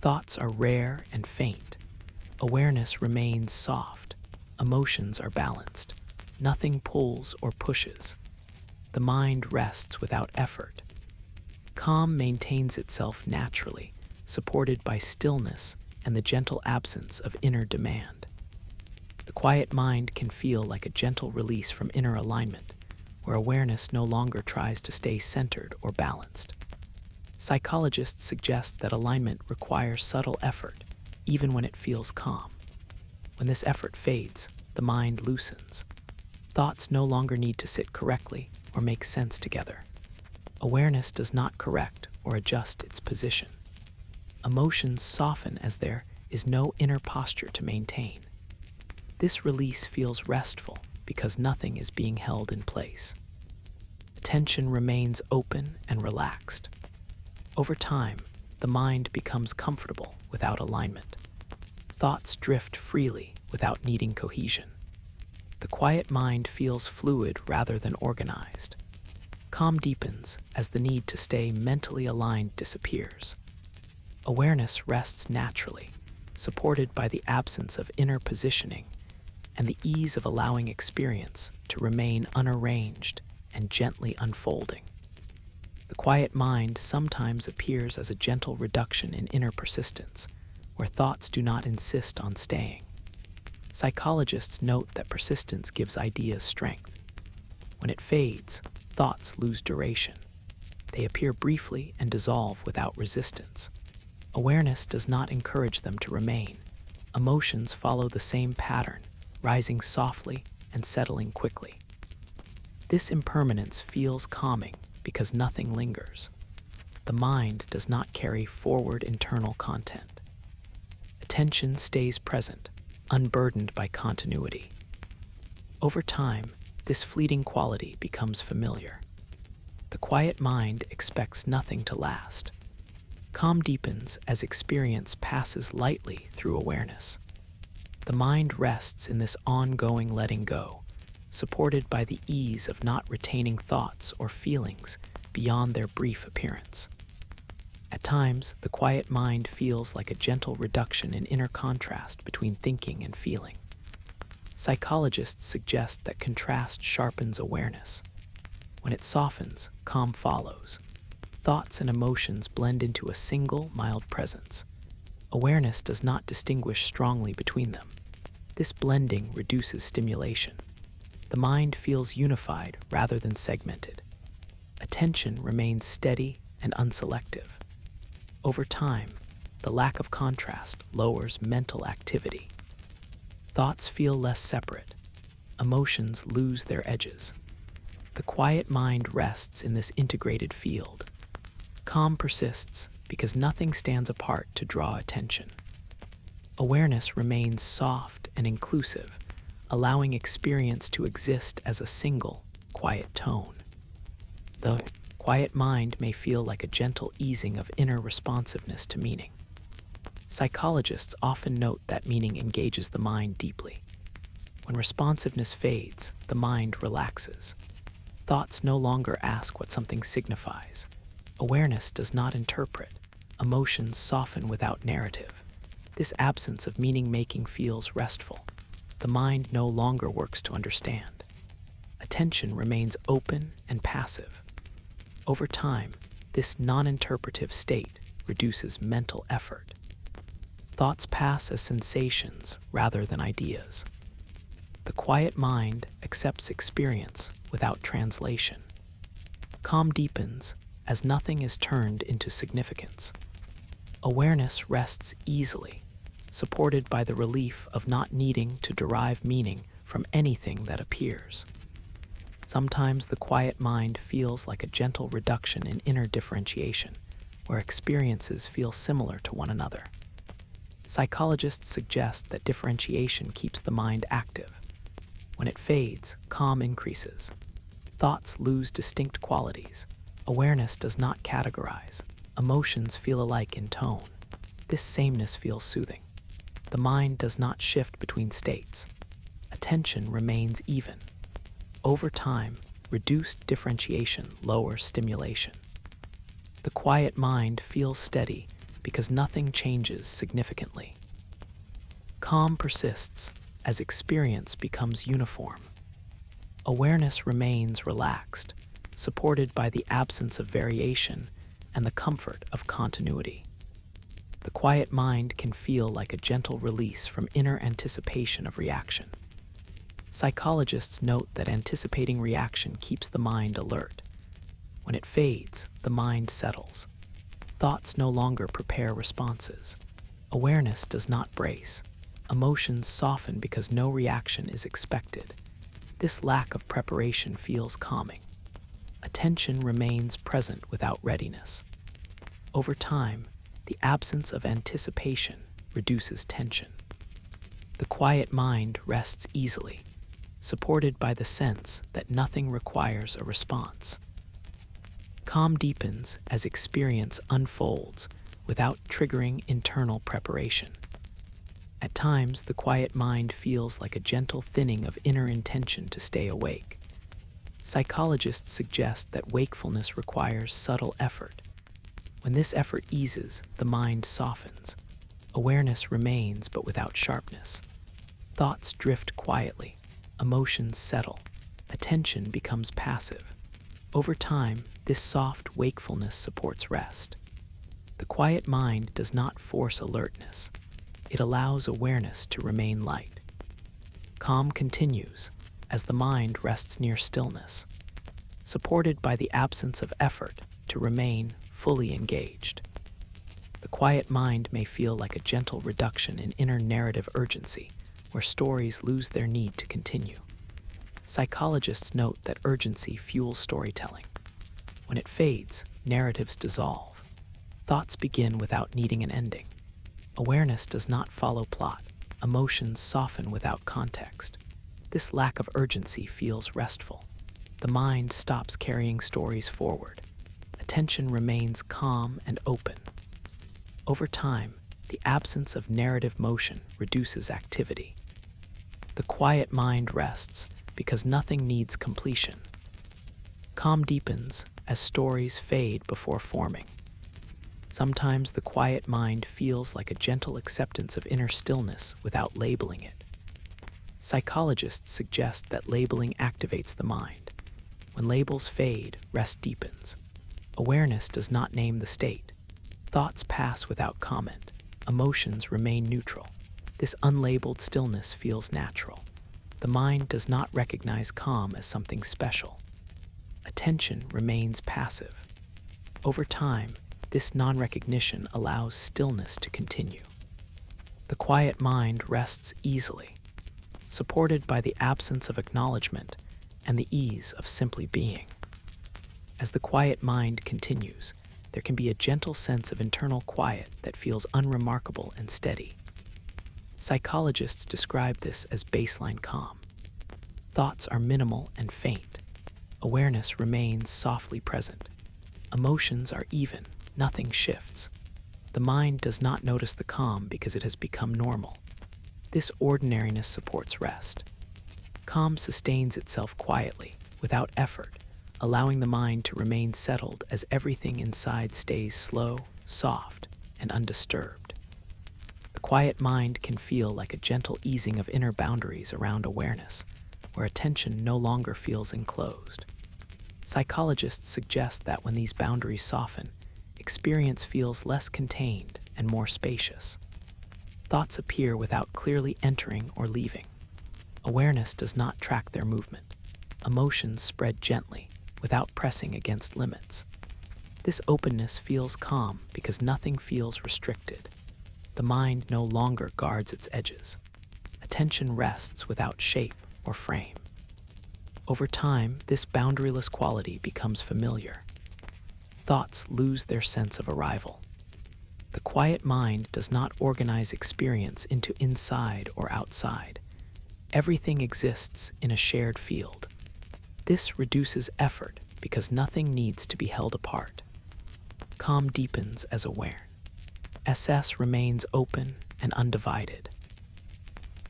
Thoughts are rare and faint. Awareness remains soft. Emotions are balanced. Nothing pulls or pushes. The mind rests without effort. Calm maintains itself naturally, supported by stillness and the gentle absence of inner demand. The quiet mind can feel like a gentle release from inner alignment, where awareness no longer tries to stay centered or balanced. Psychologists suggest that alignment requires subtle effort, even when it feels calm. When this effort fades, the mind loosens. Thoughts no longer need to sit correctly or make sense together. Awareness does not correct or adjust its position. Emotions soften as there is no inner posture to maintain. This release feels restful because nothing is being held in place. Attention remains open and relaxed. Over time, the mind becomes comfortable without alignment. Thoughts drift freely without needing cohesion. The quiet mind feels fluid rather than organized. Calm deepens as the need to stay mentally aligned disappears. Awareness rests naturally, supported by the absence of inner positioning and the ease of allowing experience to remain unarranged and gently unfolding. The quiet mind sometimes appears as a gentle reduction in inner persistence, where thoughts do not insist on staying. Psychologists note that persistence gives ideas strength. When it fades, thoughts lose duration. They appear briefly and dissolve without resistance. Awareness does not encourage them to remain. Emotions follow the same pattern, rising softly and settling quickly. This impermanence feels calming because nothing lingers. The mind does not carry forward internal content. Attention stays present, unburdened by continuity. Over time, this fleeting quality becomes familiar. The quiet mind expects nothing to last. Calm deepens as experience passes lightly through awareness. The mind rests in this ongoing letting go, supported by the ease of not retaining thoughts or feelings beyond their brief appearance. At times, the quiet mind feels like a gentle reduction in inner contrast between thinking and feeling. Psychologists suggest that contrast sharpens awareness. When it softens, calm follows. Thoughts and emotions blend into a single, mild presence. Awareness does not distinguish strongly between them. This blending reduces stimulation. The mind feels unified rather than segmented. Attention remains steady and unselective. Over time, the lack of contrast lowers mental activity. Thoughts feel less separate. Emotions lose their edges. The quiet mind rests in this integrated field. Calm persists because nothing stands apart to draw attention. Awareness remains soft and inclusive, allowing experience to exist as a single, quiet tone. The quiet mind may feel like a gentle easing of inner responsiveness to meaning. Psychologists often note that meaning engages the mind deeply. When responsiveness fades, the mind relaxes. Thoughts no longer ask what something signifies. Awareness does not interpret. Emotions soften without narrative. This absence of meaning-making feels restful. The mind no longer works to understand. Attention remains open and passive. Over time, this non-interpretive state reduces mental effort. Thoughts pass as sensations rather than ideas. The quiet mind accepts experience without translation. Calm deepens as nothing is turned into significance. Awareness rests easily. supported by the relief of not needing to derive meaning from anything that appears. Sometimes the quiet mind feels like a gentle reduction in inner differentiation, where experiences feel similar to one another. Psychologists suggest that differentiation keeps the mind active. When it fades, calm increases. Thoughts lose distinct qualities. Awareness does not categorize. Emotions feel alike in tone. This sameness feels soothing. The mind does not shift between states. Attention remains even. Over time, reduced differentiation lowers stimulation. The quiet mind feels steady because nothing changes significantly. Calm persists as experience becomes uniform. Awareness remains relaxed, supported by the absence of variation and the comfort of continuity. The quiet mind can feel like a gentle release from inner anticipation of reaction. Psychologists note that anticipating reaction keeps the mind alert. When it fades, the mind settles. Thoughts no longer prepare responses. Awareness does not brace. Emotions soften because no reaction is expected. This lack of preparation feels calming. Attention remains present without readiness. Over time, the absence of anticipation reduces tension. The quiet mind rests easily, supported by the sense that nothing requires a response. Calm deepens as experience unfolds without triggering internal preparation. At times, the quiet mind feels like a gentle thinning of inner intention to stay awake. Psychologists suggest that wakefulness requires subtle effort. When this effort eases, the mind softens. Awareness remains but without sharpness. Thoughts drift quietly. Emotions settle. Attention becomes passive. Over time, this soft wakefulness supports rest. The quiet mind does not force alertness. It allows awareness to remain light. Calm continues as the mind rests near stillness, supported by the absence of effort to remain fully engaged. The quiet mind may feel like a gentle reduction in inner narrative urgency, where stories lose their need to continue. Psychologists note that urgency fuels storytelling. When it fades, narratives dissolve. Thoughts begin without needing an ending. Awareness does not follow plot. Emotions soften without context. This lack of urgency feels restful. The mind stops carrying stories forward. Attention remains calm and open. Over time, the absence of narrative motion reduces activity. The quiet mind rests because nothing needs completion. Calm deepens as stories fade before forming. Sometimes the quiet mind feels like a gentle acceptance of inner stillness without labeling it. Psychologists suggest that labeling activates the mind. When labels fade, rest deepens. Awareness does not name the state. Thoughts pass without comment. Emotions remain neutral. This unlabeled stillness feels natural. The mind does not recognize calm as something special. Attention remains passive. Over time, this non-recognition allows stillness to continue. The quiet mind rests easily, supported by the absence of acknowledgement and the ease of simply being. As the quiet mind continues, there can be a gentle sense of internal quiet that feels unremarkable and steady. Psychologists describe this as baseline calm. Thoughts are minimal and faint. Awareness remains softly present. Emotions are even, nothing shifts. The mind does not notice the calm because it has become normal. This ordinariness supports rest. Calm sustains itself quietly, without effort, allowing the mind to remain settled as everything inside stays slow, soft, and undisturbed. The quiet mind can feel like a gentle easing of inner boundaries around awareness, where attention no longer feels enclosed. Psychologists suggest that when these boundaries soften, experience feels less contained and more spacious. Thoughts appear without clearly entering or leaving. Awareness does not track their movement. Emotions spread gently, without pressing against limits. This openness feels calm because nothing feels restricted. the mind no longer guards its edges. Attention rests without shape or frame. Over time, this boundaryless quality becomes familiar. Thoughts lose their sense of arrival. The quiet mind does not organize experience into inside or outside. Everything exists in a shared field. This reduces effort because nothing needs to be held apart. Calm deepens as aware. SS remains open and undivided.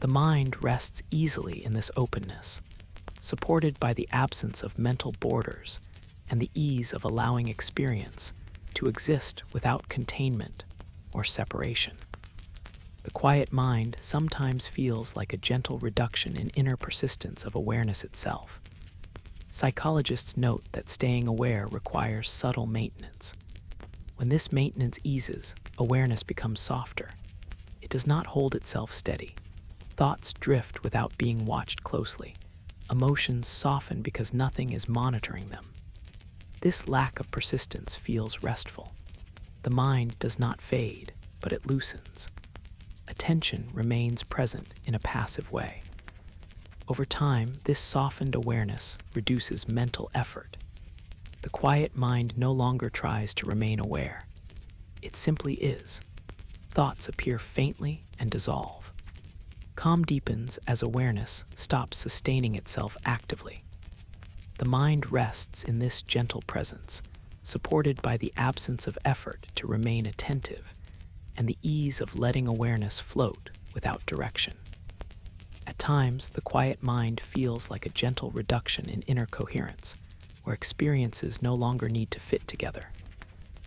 The mind rests easily in this openness, supported by the absence of mental borders and the ease of allowing experience to exist without containment or separation. The quiet mind sometimes feels like a gentle reduction in inner persistence of awareness itself. Psychologists note that staying aware requires subtle maintenance. When this maintenance eases, awareness becomes softer. It does not hold itself steady. Thoughts drift without being watched closely. Emotions soften because nothing is monitoring them. This lack of persistence feels restful. The mind does not fade, but it loosens. Attention remains present in a passive way. Over time, this softened awareness reduces mental effort. The quiet mind no longer tries to remain aware. It simply is. Thoughts appear faintly and dissolve. Calm deepens as awareness stops sustaining itself actively. The mind rests in this gentle presence, supported by the absence of effort to remain attentive and the ease of letting awareness float without direction. At times, the quiet mind feels like a gentle reduction in inner coherence, where experiences no longer need to fit together.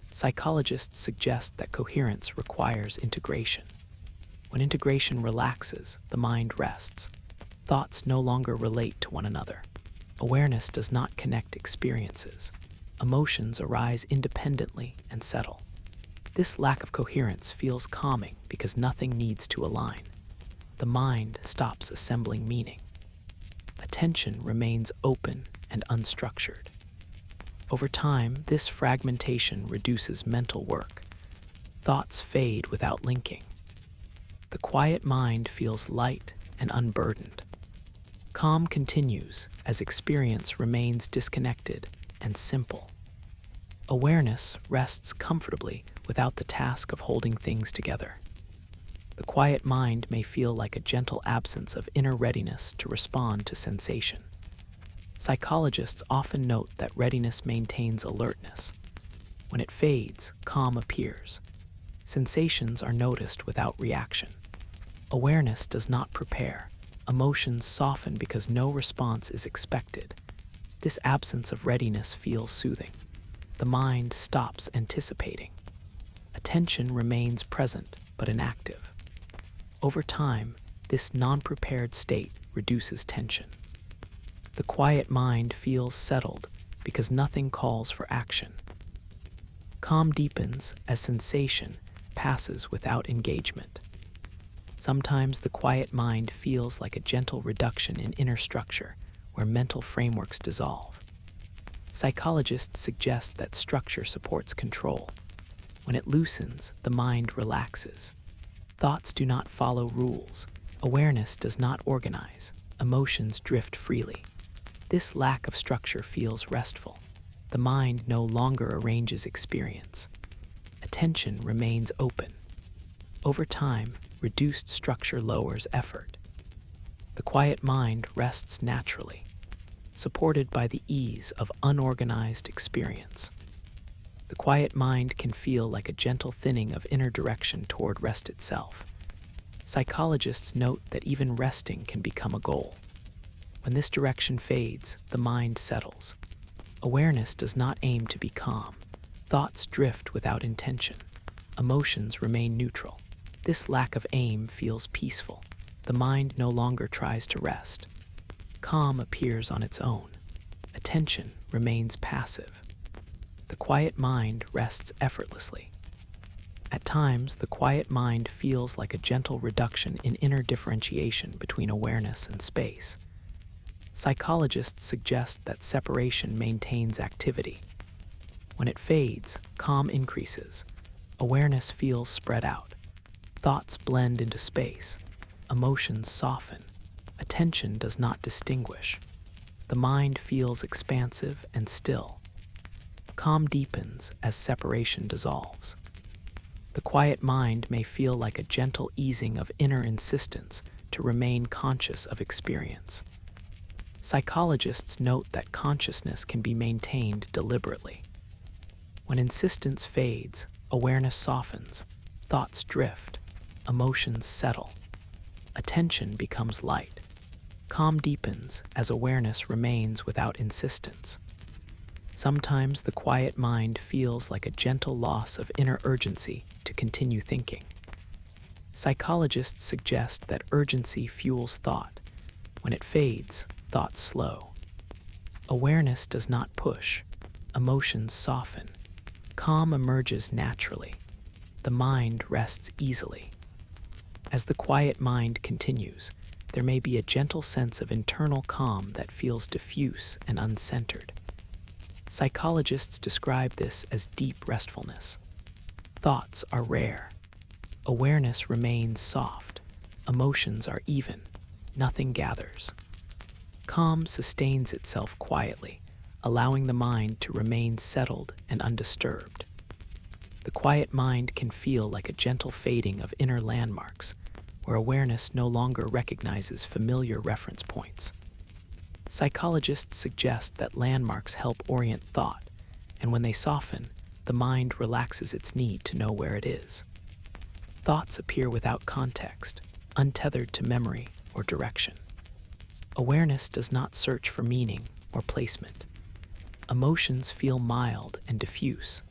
Psychologists suggest that coherence requires integration. When integration relaxes, the mind rests. Thoughts no longer relate to one another. Awareness does not connect experiences. Emotions arise independently and settle. This lack of coherence feels calming because nothing needs to align. The mind stops assembling meaning. Attention remains open and unstructured. Over time, this fragmentation reduces mental work. Thoughts fade without linking. The quiet mind feels light and unburdened. Calm continues as experience remains disconnected and simple. Awareness rests comfortably without the task of holding things together. The quiet mind may feel like a gentle absence of inner readiness to respond to sensation. Psychologists often note that readiness maintains alertness. When it fades, calm appears. Sensations are noticed without reaction. Awareness does not prepare. Emotions soften because no response is expected. This absence of readiness feels soothing. The mind stops anticipating. Attention remains present but inactive. Over time, this non-prepared state reduces tension. The quiet mind feels settled because nothing calls for action. Calm deepens as sensation passes without engagement. Sometimes the quiet mind feels like a gentle reduction in inner structure where mental frameworks dissolve. Psychologists suggest that structure supports control. When it loosens, the mind relaxes. Thoughts do not follow rules. Awareness does not organize. Emotions drift freely. This lack of structure feels restful. The mind no longer arranges experience. Attention remains open. Over time, reduced structure lowers effort. The quiet mind rests naturally, supported by the ease of unorganized experience. The quiet mind can feel like a gentle thinning of inner direction toward rest itself. Psychologists note that even resting can become a goal. When this direction fades, the mind settles. Awareness does not aim to be calm. Thoughts drift without intention. Emotions remain neutral. This lack of aim feels peaceful. The mind no longer tries to rest. Calm appears on its own. Attention remains passive. The quiet mind rests effortlessly. At times, the quiet mind feels like a gentle reduction in inner differentiation between awareness and space. Psychologists suggest that separation maintains activity. When it fades, calm increases. Awareness feels spread out. Thoughts blend into space. Emotions soften. Attention does not distinguish. The mind feels expansive and still. Calm deepens as separation dissolves. The quiet mind may feel like a gentle easing of inner insistence to remain conscious of experience. Psychologists note that consciousness can be maintained deliberately. When insistence fades, awareness softens, thoughts drift, emotions settle. Attention becomes light. Calm deepens as awareness remains without insistence. Sometimes the quiet mind feels like a gentle loss of inner urgency to continue thinking. Psychologists suggest that urgency fuels thought. When it fades, thoughts slow. Awareness does not push. Emotions soften. Calm emerges naturally. The mind rests easily. As the quiet mind continues, there may be a gentle sense of internal calm that feels diffuse and uncentered. Psychologists describe this as deep restfulness. Thoughts are rare. Awareness remains soft. Emotions are even. Nothing gathers. Calm sustains itself quietly, allowing the mind to remain settled and undisturbed. The quiet mind can feel like a gentle fading of inner landmarks, where awareness no longer recognizes familiar reference points. Psychologists suggest that landmarks help orient thought, and when they soften, the mind relaxes its need to know where it is. Thoughts appear without context, untethered to memory or direction. Awareness does not search for meaning or placement. Emotions feel mild and diffuse,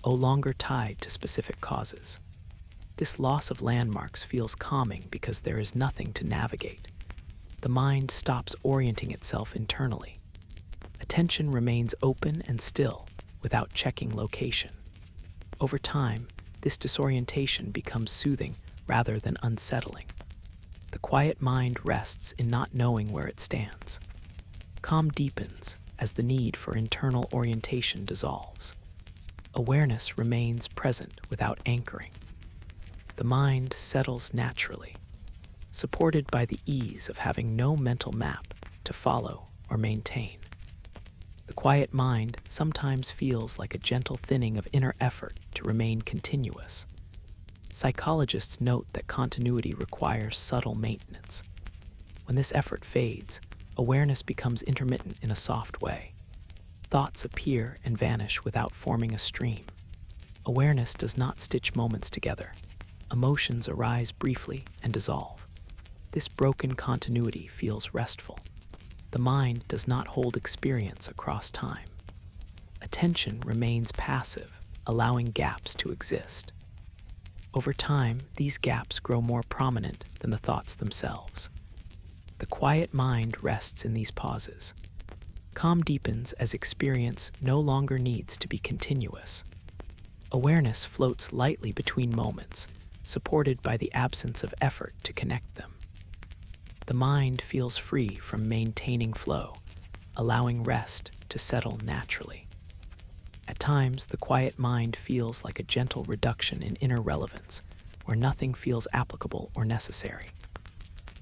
no longer tied to specific causes. This loss of landmarks feels calming because there is nothing to navigate. The mind stops orienting itself internally. Attention remains open and still without checking location. Over time, this disorientation becomes soothing rather than unsettling. The quiet mind rests in not knowing where it stands. Calm deepens as the need for internal orientation dissolves. Awareness remains present without anchoring. The mind settles naturally, supported by the ease of having no mental map to follow or maintain. The quiet mind sometimes feels like a gentle thinning of inner effort to remain continuous. Psychologists note that continuity requires subtle maintenance. When this effort fades, awareness becomes intermittent in a soft way. Thoughts appear and vanish without forming a stream. Awareness does not stitch moments together. Emotions arise briefly and dissolve. This broken continuity feels restful. The mind does not hold experience across time. Attention remains passive, allowing gaps to exist. Over time, these gaps grow more prominent than the thoughts themselves. The quiet mind rests in these pauses. Calm deepens as experience no longer needs to be continuous. Awareness floats lightly between moments, supported by the absence of effort to connect them. The mind feels free from maintaining flow, allowing rest to settle naturally. At times, the quiet mind feels like a gentle reduction in inner relevance, where nothing feels applicable or necessary.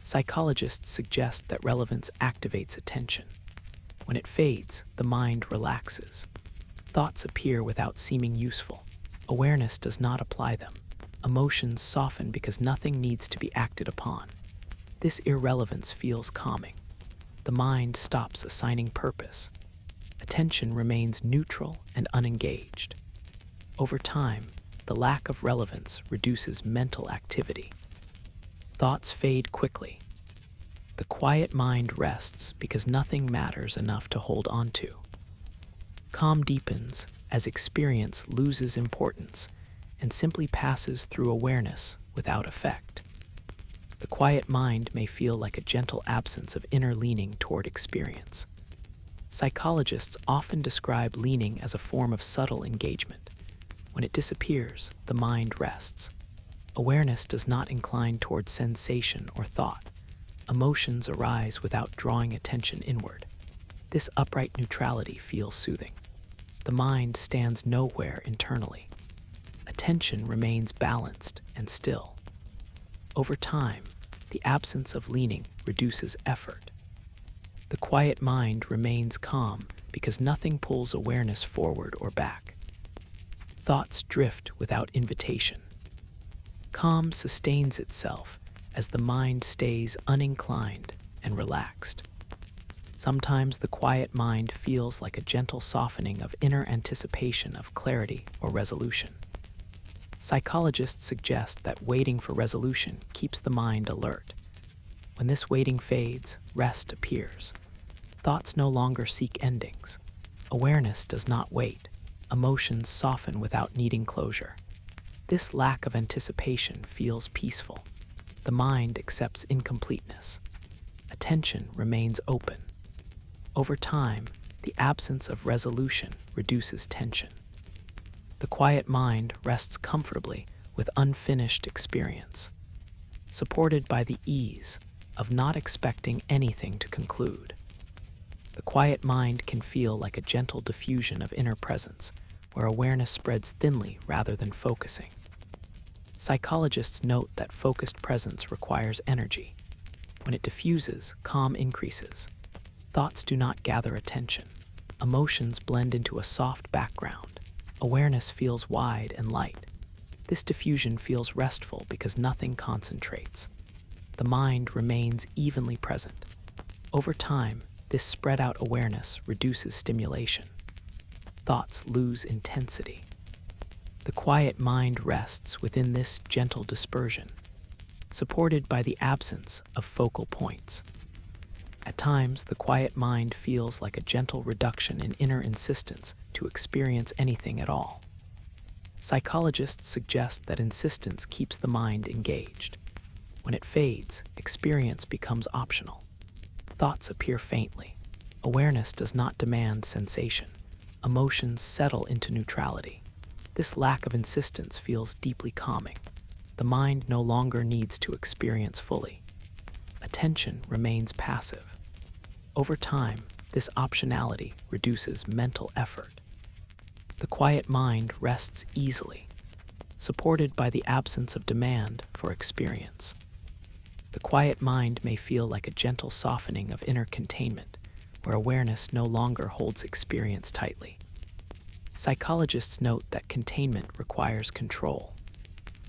Psychologists suggest that relevance activates attention. When it fades, the mind relaxes. Thoughts appear without seeming useful. Awareness does not apply them. Emotions soften because nothing needs to be acted upon. This irrelevance feels calming. The mind stops assigning purpose. Attention remains neutral and unengaged. Over time, the lack of relevance reduces mental activity. Thoughts fade quickly. The quiet mind rests because nothing matters enough to hold on to. Calm deepens as experience loses importance and simply passes through awareness without effect. The quiet mind may feel like a gentle absence of inner leaning toward experience. Psychologists often describe leaning as a form of subtle engagement. When it disappears, the mind rests. Awareness does not incline toward sensation or thought. Emotions arise without drawing attention inward. This upright neutrality feels soothing. The mind stands nowhere internally. Attention remains balanced and still. Over time, the absence of leaning reduces effort. The quiet mind remains calm because nothing pulls awareness forward or back. Thoughts drift without invitation. Calm sustains itself as the mind stays uninclined and relaxed. Sometimes the quiet mind feels like a gentle softening of inner anticipation of clarity or resolution. Psychologists suggest that waiting for resolution keeps the mind alert. When this waiting fades, rest appears. Thoughts no longer seek endings. Awareness does not wait. Emotions soften without needing closure. This lack of anticipation feels peaceful. The mind accepts incompleteness. Attention remains open. Over time, the absence of resolution reduces tension. The quiet mind rests comfortably with unfinished experience, supported by the ease of not expecting anything to conclude. The quiet mind can feel like a gentle diffusion of inner presence, where awareness spreads thinly rather than focusing. Psychologists note that focused presence requires energy. When it diffuses, calm increases. Thoughts do not gather attention. Emotions blend into a soft background. Awareness feels wide and light. This diffusion feels restful because nothing concentrates. The mind remains evenly present. Over time, this spread-out awareness reduces stimulation. Thoughts lose intensity. The quiet mind rests within this gentle dispersion, supported by the absence of focal points. At times, the quiet mind feels like a gentle reduction in inner insistence to experience anything at all. Psychologists suggest that insistence keeps the mind engaged. When it fades, experience becomes optional. Thoughts appear faintly. Awareness does not demand sensation. Emotions settle into neutrality. This lack of insistence feels deeply calming. The mind no longer needs to experience fully. Attention remains passive. Over time, this optionality reduces mental effort. The quiet mind rests easily, supported by the absence of demand for experience. The quiet mind may feel like a gentle softening of inner containment, where awareness no longer holds experience tightly. Psychologists note that containment requires control.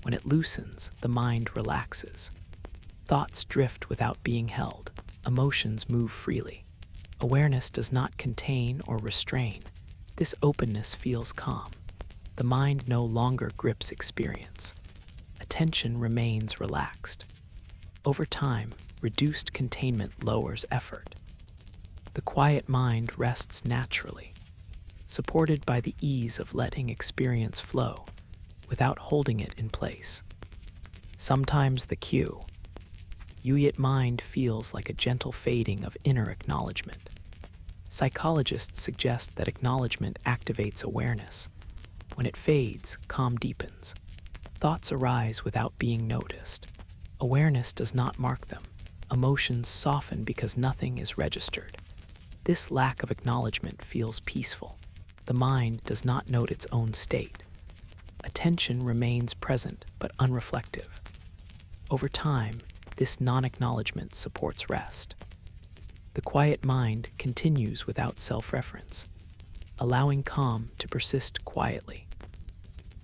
When it loosens, the mind relaxes. Thoughts drift without being held. Emotions move freely. Awareness does not contain or restrain. This openness feels calm. The mind no longer grips experience. Attention remains relaxed. Over time, reduced containment lowers effort. The quiet mind rests naturally, supported by the ease of letting experience flow without holding it in place. Sometimes the quiet mind feels like a gentle fading of inner acknowledgement. Psychologists suggest that acknowledgement activates awareness. When it fades, calm deepens. Thoughts arise without being noticed. Awareness does not mark them. Emotions soften because nothing is registered. This lack of acknowledgement feels peaceful. The mind does not note its own state. Attention remains present but unreflective. Over time, this non-acknowledgement supports rest. The quiet mind continues without self-reference, allowing calm to persist quietly.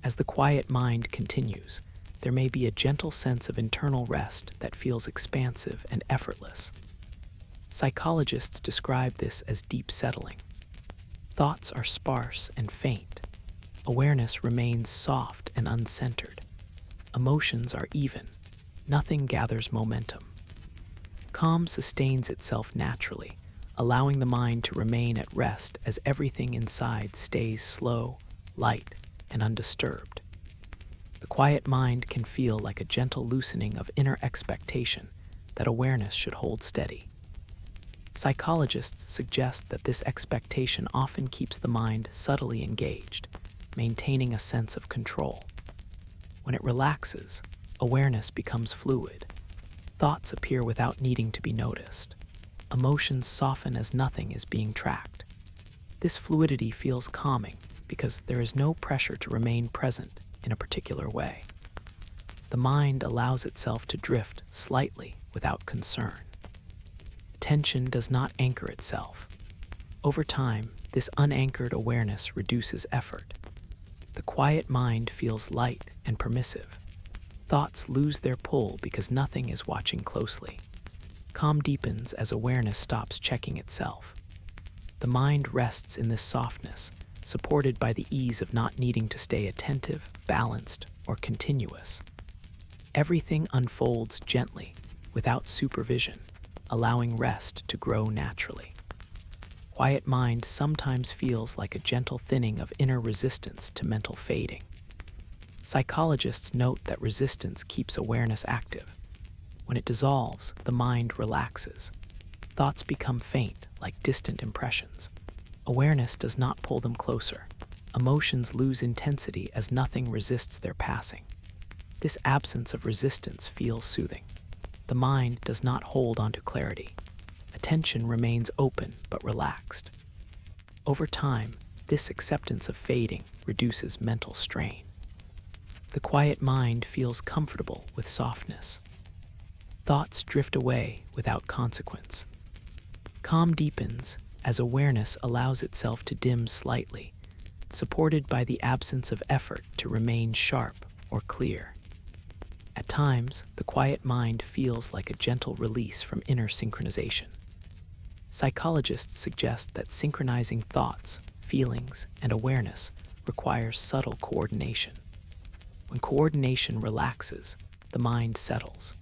As the quiet mind continues, there may be a gentle sense of internal rest that feels expansive and effortless. Psychologists describe this as deep settling. Thoughts are sparse and faint. Awareness remains soft and uncentered. Emotions are even. Nothing gathers momentum. Calm sustains itself naturally, allowing the mind to remain at rest as everything inside stays slow, light, and undisturbed. The quiet mind can feel like a gentle loosening of inner expectation that awareness should hold steady. Psychologists suggest that this expectation often keeps the mind subtly engaged, maintaining a sense of control. When it relaxes, awareness becomes fluid. Thoughts appear without needing to be noticed. Emotions soften as nothing is being tracked. This fluidity feels calming because there is no pressure to remain present in a particular way. The mind allows itself to drift slightly without concern. Attention does not anchor itself. Over time, this unanchored awareness reduces effort. The quiet mind feels light and permissive. Thoughts lose their pull because nothing is watching closely. Calm deepens as awareness stops checking itself. The mind rests in this softness, supported by the ease of not needing to stay attentive, balanced, or continuous. Everything unfolds gently, without supervision, allowing rest to grow naturally. Quiet mind sometimes feels like a gentle thinning of inner resistance to mental fading. Psychologists note that resistance keeps awareness active. When it dissolves, the mind relaxes. Thoughts become faint, like distant impressions. Awareness does not pull them closer. Emotions lose intensity as nothing resists their passing. This absence of resistance feels soothing. The mind does not hold onto clarity. Attention remains open but relaxed. Over time, this acceptance of fading reduces mental strain. The quiet mind feels comfortable with softness. Thoughts drift away without consequence. Calm deepens as awareness allows itself to dim slightly, supported by the absence of effort to remain sharp or clear. At times, the quiet mind feels like a gentle release from inner synchronization. Psychologists suggest that synchronizing thoughts, feelings, and awareness requires subtle coordination. When coordination relaxes, the mind settles.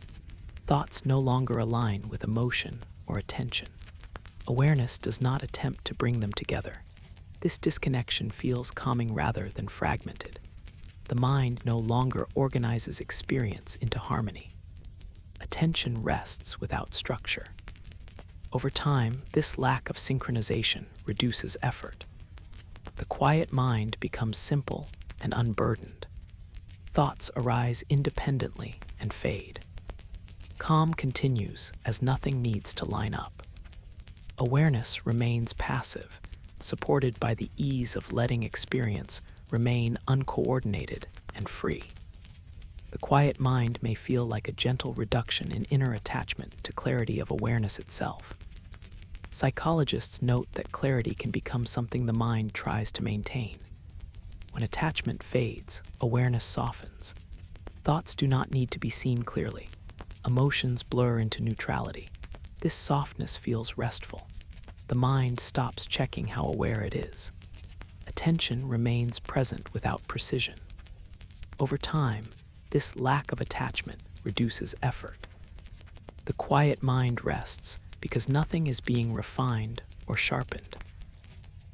Thoughts no longer align with emotion or attention. Awareness does not attempt to bring them together. This disconnection feels calming rather than fragmented. The mind no longer organizes experience into harmony. Attention rests without structure. Over time, this lack of synchronization reduces effort. The quiet mind becomes simple and unburdened. Thoughts arise independently and fade. Calm continues as nothing needs to line up. Awareness remains passive, supported by the ease of letting experience remain uncoordinated and free. The quiet mind may feel like a gentle reduction in inner attachment to clarity of awareness itself. Psychologists note that clarity can become something the mind tries to maintain. When attachment fades, awareness softens. Thoughts do not need to be seen clearly. Emotions blur into neutrality. This softness feels restful. The mind stops checking how aware it is. Attention remains present without precision. Over time, this lack of attachment reduces effort. The quiet mind rests because nothing is being refined or sharpened.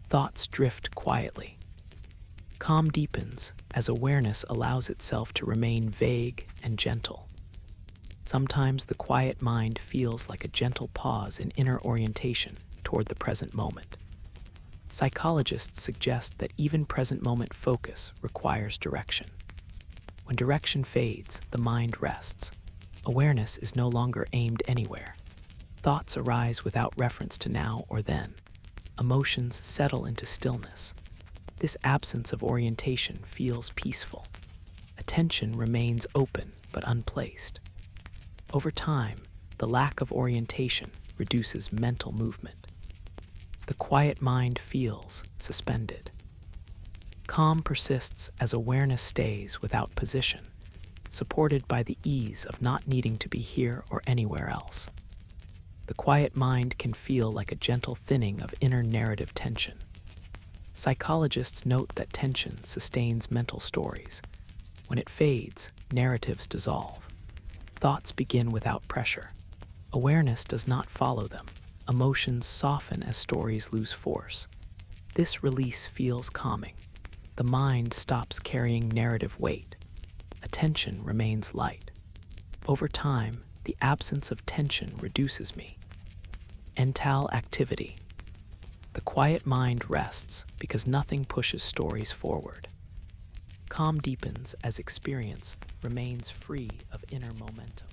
Thoughts drift quietly. Calm deepens as awareness allows itself to remain vague and gentle. Sometimes the quiet mind feels like a gentle pause in inner orientation toward the present moment. Psychologists suggest that even present moment focus requires direction. When direction fades, the mind rests. Awareness is no longer aimed anywhere. Thoughts arise without reference to now or then. Emotions settle into stillness. This absence of orientation feels peaceful. Attention remains open but unplaced. Over time, the lack of orientation reduces mental movement. The quiet mind feels suspended. Calm persists as awareness stays without position, supported by the ease of not needing to be here or anywhere else. The quiet mind can feel like a gentle thinning of inner narrative tension. Psychologists note that tension sustains mental stories. When it fades, narratives dissolve. Thoughts begin without pressure. Awareness does not follow them. Emotions soften as stories lose force. This release feels calming. The mind stops carrying narrative weight. Attention remains light. Over time, the absence of tension reduces me. Mental activity. The quiet mind rests because nothing pushes stories forward. Calm deepens as experience remains free of inner momentum.